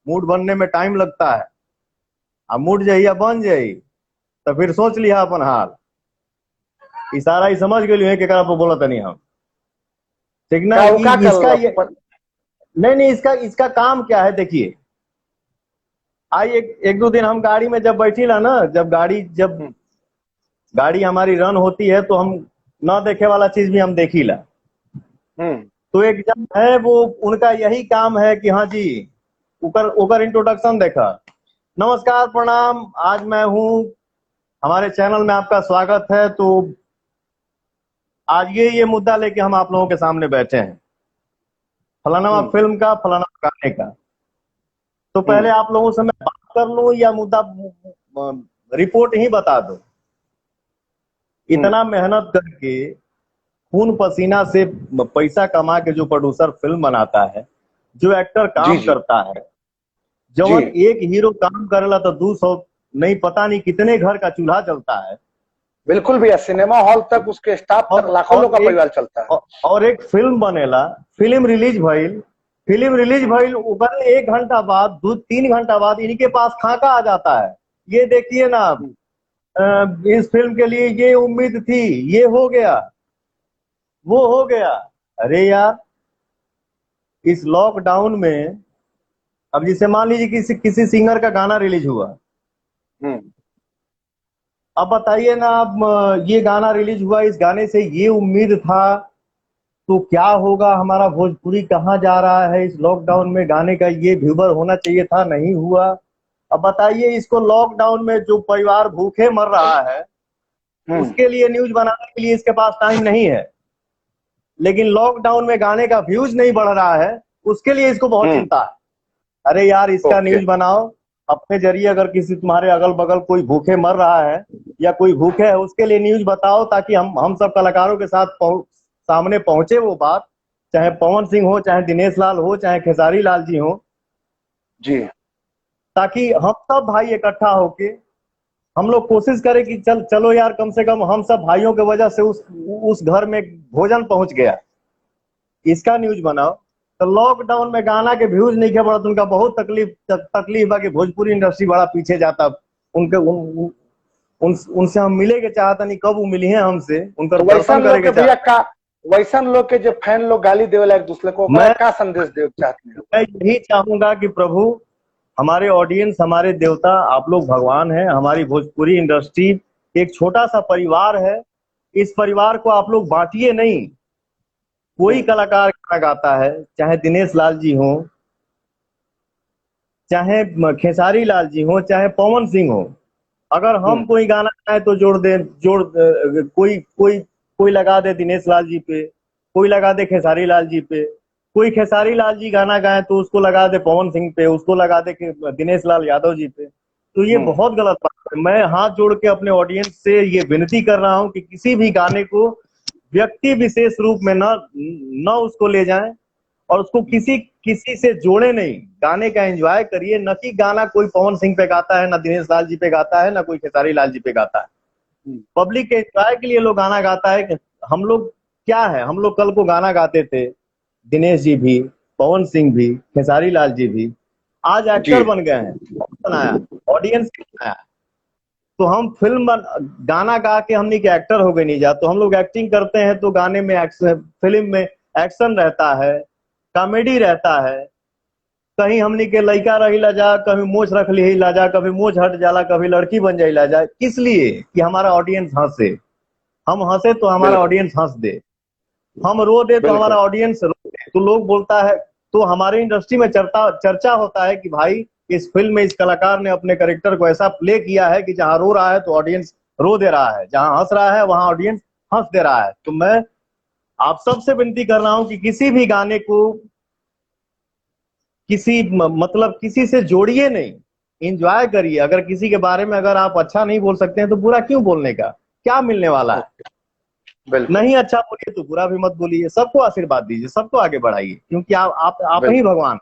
मूड बनने में टाइम लगता है, अब मूड जहिया बन जाई तो फिर सोच लिया अपन हाल। इशारा ही समझ गए कि पर बोला था नहीं हम, ठीक ना। इसका ये नहीं इसका काम क्या है देखिए। आई एक दो दिन हम गाड़ी में जब बैठी ला ना, जब गाड़ी हमारी रन होती है तो हम ना देखे वाला चीज भी हम देखी ला। तो एक जन है वो, उनका यही काम है कि हाँ जी उकर इंट्रोडक्शन देखा, नमस्कार प्रणाम, आज मैं हूँ, हमारे चैनल में आपका स्वागत है। तो आज ये मुद्दा लेके हम आप लोगों के सामने बैठे हैं, फलाना फिल्म का, फलाना गाने का। तो पहले आप लोगों से मैं बात कर लूं या मुद्दा रिपोर्ट ही बता दो? इतना मेहनत करके खून पसीना से पैसा कमा के जो प्रोड्यूसर फिल्म बनाता है, जो एक्टर काम करता है, जवन एक हीरो काम करेला तो 200 नहीं पता नहीं कितने घर का चूल्हा जलता है। बिल्कुल भैया, सिनेमा हॉल तक उसके स्टाफ तक लाखों लोग का परिवार चलता है। और एक फिल्म बनेला, फिल्म रिलीज भइल ऊपर 1 घंटा बाद 2-3 घंटा बाद इनके पास खाका आ जाता है, ये देखिए ना इस फिल्म के लिए ये उम्मीद थी, ये हो गया, वो हो गया। अरे यार इस लॉकडाउन में, अब जिसे मान लीजिए किसी सिंगर का गाना रिलीज हुआ, अब बताइए ना, अब ये गाना रिलीज हुआ, इस गाने से ये उम्मीद था, तो क्या होगा, हमारा भोजपुरी कहाँ जा रहा है इस लॉकडाउन में, गाने का ये व्यूवर होना चाहिए था, नहीं हुआ। अब बताइए इसको लॉकडाउन में जो परिवार भूखे मर रहा है, उसके लिए न्यूज बनाने के लिए इसके पास टाइम नहीं है, लेकिन लॉकडाउन में गाने का व्यूज नहीं बढ़ रहा है, उसके लिए इसको बहुत चिंता है। अरे यार इसका न्यूज बनाओ, अपने जरिए अगर किसी तुम्हारे अगल बगल कोई भूखे मर रहा है या कोई भूखे है, उसके लिए न्यूज बताओ, ताकि हम सब कलाकारों के साथ सामने पहुंचे वो बात, चाहे पवन सिंह हो, चाहे दिनेश लाल हो, चाहे खेसारी लाल जी हो जी, ताकि हम सब भाई इकट्ठा होके हम लोग कोशिश करें कि चलो यार कम से कम हम सब भाइयों की वजह से उस घर में भोजन पहुंच गया, इसका न्यूज बनाओ। तो लॉकडाउन में गाना के व्यूज नहीं के बढ़ा, उनका बहुत तकलीफ है कि भोजपुरी इंडस्ट्री बड़ा पीछे जाता। उनके उनसे हम मिले के चाहता नहीं, कब वो मिली है हमसे, उनका तो वैसन लोग के जो फैन लोग गाली देवेला एक दूसरे को, मैं क्या संदेश दे चाहती हूँ? मैं यही चाहूंगा कि प्रभु, हमारे ऑडियंस, हमारे देवता, आप लोग भगवान हैं। हमारी भोजपुरी इंडस्ट्री एक छोटा सा परिवार है, इस परिवार को आप लोग बांटिए नहीं। कोई कलाकार गाना गाता है, चाहे दिनेश लाल जी हो, चाहे खेसारी लाल जी हो, चाहे पवन सिंह हो, अगर हम कोई गाना गाए तो कोई लगा दे दिनेश लाल जी पे, कोई लगा दे खेसारी लाल जी पे, कोई खेसारी लाल जी गाना गाए तो उसको लगा दे पवन सिंह पे, उसको लगा दे दिनेश लाल यादव जी पे, तो ये बहुत गलत बात है। मैं हाथ जोड़ के अपने ऑडियंस से ये विनती कर रहा हूं कि किसी भी गाने को व्यक्ति विशेष रूप में न उसको ले जाएं, और उसको किसी किसी से जोड़े नहीं, गाने का एंजॉय करिए, न कि गाना कोई पवन सिंह पे गाता है, ना दिनेश लाल जी पे गाता है, ना कोई खेसारी लाल जी पे गाता है। पब्लिक के एंजॉय के लिए लोग गाना गाता है कि हम लोग क्या है, हम लोग कल को गाना गाते थे, दिनेश जी भी, पवन सिंह भी, खेसारी लाल जी भी, आज जी एक्टर बन गए हैं, बनाया ऑडियंस बनाया, तो हम गाना गा के हमने के एक्टर हो गए नहीं जा, तो हम लोग एक्टिंग करते हैं तो गाने में फिल्म में एक्शन रहता है, कॉमेडी रहता है, कहीं हमने के लड़का रही ला जा, कभी मोछ रख ली ला जा, कभी मोछ हट जाला, कभी लड़की बन जाई ला जा, किस लिए कि हमारा ऑडियंस हंसे, हम हंसे तो हमारा बिल्कुल ऑडियंस हंस दे, हम रो दे तो हमारा बिल्कुल ऑडियंस रो दे, तो लोग बोलता है, तो हमारे इंडस्ट्री में चर्चा होता है कि भाई इस फिल्म में इस कलाकार ने अपने कैरेक्टर को ऐसा प्ले किया है कि जहां रो रहा है तो ऑडियंस रो दे रहा है, जहां हंस रहा है वहां ऑडियंस हंस दे रहा है। तो मैं आप सबसे विनती कर रहा हूं कि किसी भी गाने को मतलब किसी से जोड़िए नहीं, एंजॉय करिए। अगर किसी के बारे में अगर आप अच्छा नहीं बोल सकते हैं तो बुरा क्यों बोलने का, क्या मिलने वाला है? ओके बिल्कुल नहीं अच्छा बोलिए तो बुरा भी मत बोलिए, सबको आशीर्वाद दीजिए, सबको आगे बढ़ाइए, क्योंकि आप ही बिल्कुल। भगवान।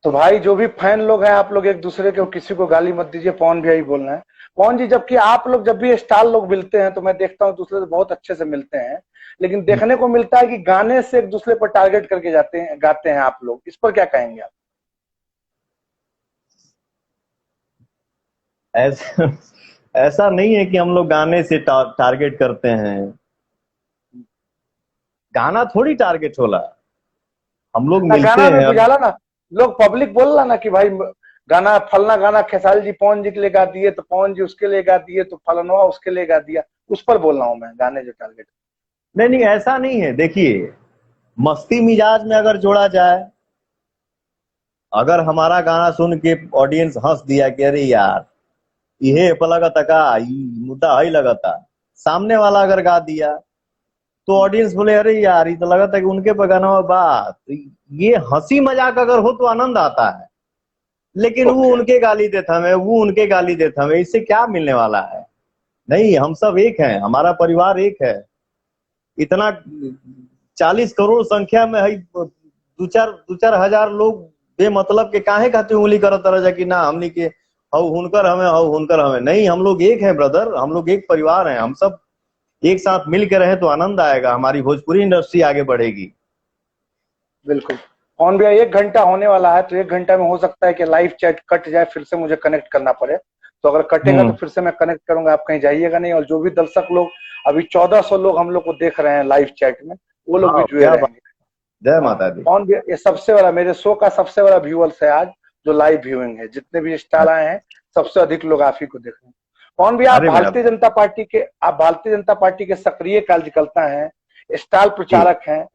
तो भाई जो भी फैन लोग हैं आप लोग एक दूसरे के किसी को गाली मत दीजिए, पवन भी यही बोलना है। पवन जी जबकि आप लोग जब भी स्टार लोग मिलते हैं तो मैं देखता हूँ दूसरे से बहुत अच्छे से मिलते हैं, लेकिन देखने को मिलता है कि गाने से एक दूसरे पर टारगेट करके जाते हैं, गाते हैं आप लोग, इस पर क्या कहेंगे आप? ऐसा ऐसा नहीं है कि हम लोग गाने से टारगेट करते हैं, गाना थोड़ी टारगेट होला, हम लोग ना मिलते गाना में हैं अब। बुझाला ना, लोग पब्लिक बोल रहा ना कि भाई गाना फलना गाना खेसारी जी पवन जी के लिए गा दिए तो पवन जी उसके लिए गा दिए तो फलनवा उसके लिए गा दिया, उस पर बोल रहा हूँ मैं, गाने जो टारगेट। नहीं नहीं ऐसा नहीं है, देखिए मस्ती मिजाज में अगर जोड़ा जाए, अगर हमारा गाना सुन के ऑडियंस हंस दिया कि अरे यार ये पलगा तका मुद्दा ही लगा था, सामने वाला अगर गा दिया तो ऑडियंस बोले अरे यार ये तो लगा था कि उनके पे गाना हुआ बात, तो ये हंसी मजाक अगर हो तो आनंद आता है, लेकिन वो ओके उनके गाली देता हमें, वो उनके गाली देता हमें, इससे क्या मिलने वाला है? नहीं, हम सब एक हैं, हमारा परिवार एक है, इतना 40 करोड़ संख्या में है, दो चार हजार लोग बेमतलब के काहे खातिर उंगली करत तरह जा कि ना हमनी के हऊ हुनकर हमें हऊ हुनकर हमें, नहीं हम लोग एक हैं ब्रदर, हम लोग एक परिवार हैं, हम सब एक साथ मिल के रहे तो आनंद आएगा, हमारी भोजपुरी इंडस्ट्री आगे बढ़ेगी। बिल्कुल। फोन भैया 1 घंटा होने वाला है तो 1 घंटा में हो सकता है कि लाइव चैट कट जाए, फिर से मुझे कनेक्ट करना पड़े, तो अगर कटेगा तो हम्म। फिर से मैं कनेक्ट करूंगा, आप कहीं जाइएगा नहीं। और जो भी दर्शक लोग अभी 1400 लोग हम लोग को देख रहे हैं लाइव चैट में, वो लोग भी हाँ जुड़े क्या बात, रहेंगे। जय हाँ माता दी। फोन भैया ये सबसे बड़ा, मेरे शो का सबसे बड़ा व्यूअर्स है आज, जो लाइव व्यूइंग है, जितने भी स्टार आए हैं सबसे अधिक लोग आप ही को देख रहे हैं। कौन भी आप अरे मेरा भारतीय जनता पार्टी के, आप भारतीय जनता पार्टी के सक्रिय कार्यकर्ता हैं, स्टार जी प्रचारक हैं,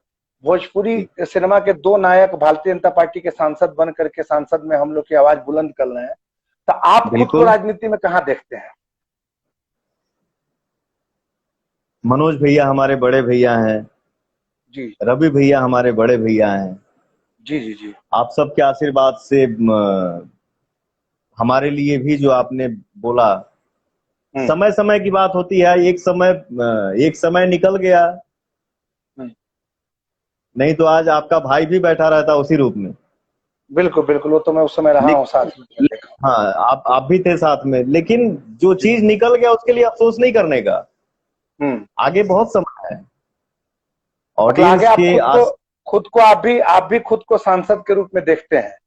भोजपुरी जी। सिनेमा के 2 नायक भारतीय जनता पार्टी के सांसद बन करके सांसद में हम लोग की आवाज बुलंद कर रहे हैं, तो आप खुद को बिल्कुल। राजनीति में कहाँ देखते हैं? मनोज भैया हमारे बड़े भैया हैं, जी रवि भैया हमारे बड़े भैया हैं, जी जी जी। आप सबके आशीर्वाद से हमारे लिए भी जो आपने बोला, हम्म समय समय की बात होती है, एक समय निकल गया, हम्म। नहीं तो आज आपका भाई भी बैठा रहता उसी रूप में। बिल्कुल बिल्कुल, वो तो मैं उस समय रहा हूँ साथ में, मैं देखा हूँ। हाँ आप भी थे साथ में, लेकिन जो जी। चीज निकल गया उसके लिए अफसोस नहीं करने का, हम्म। आगे बहुत समय है मतलब आगे ऑडियंस आप के खुद को, आस। आप भी खुद को सांसद के रूप में देखते हैं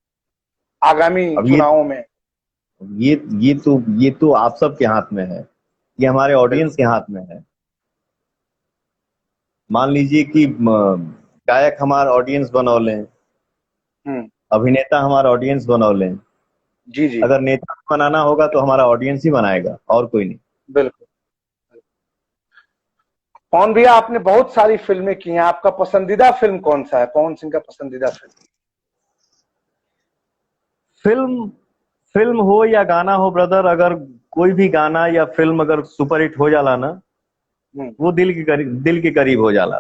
आगामी अब चुनावों में? ये ये तो आप सब के हाथ में है, ये हमारे ऑडियंस बिल्कुल। के हाथ में है। मान लीजिए कि गायक हमारा ऑडियंस बनौले, हम्म। अभिनेता हमारा ऑडियंस बनौले, जी जी। अगर नेता बनाना होगा तो हमारा ऑडियंस ही बनाएगा और कोई नहीं। बिल्कुल। पवन भैया आपने बहुत सारी फिल्में की हैं, आपका पसंदीदा फिल्म कौन सा है, पवन सिंह का पसंदीदा फिल्म? फिल्म फिल्म हो या गाना हो ब्रदर, अगर कोई भी गाना या फिल्म अगर सुपरहिट हो जाला ना, हम्म। वो दिल के करीब हो जाला।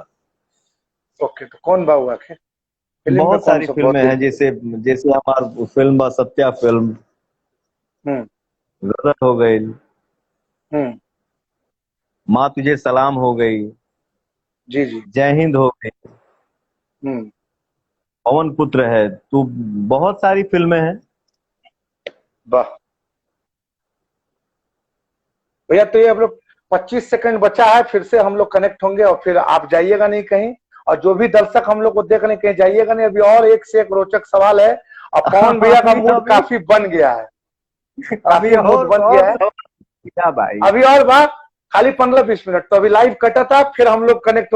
ओके, तो कौन बाबू आखिर फिल्म में बहुत कौन सारी सा बहुत फिल्में दिल? हैं, जैसे जैसे हमार फिल्म बा सत्या फिल्म, हम्म गदर हो गई, हम्म। माँ तुझे सलाम हो गई, जी जी। जय हिंद हो गई, हम्म। पवन पुत्र है, तो बहुत सारी फिल्में हैं। वाह भैया, तो ये हम लोग 25 सेकंड बचा है, फिर से हम लोग कनेक्ट होंगे और फिर आप जाइएगा नहीं कहीं, और जो भी दर्शक हम लोग को देख रहे हैं कहीं जाइएगा नहीं, अभी और एक से एक रोचक सवाल है। और पवन भैया का मूड काफी बन गया है, काफी मूड बन गया है क्या भाई, अभी और बात, खाली 15-20 मिनट, तो अभी लाइव कटा था, फिर हम लोग कनेक्ट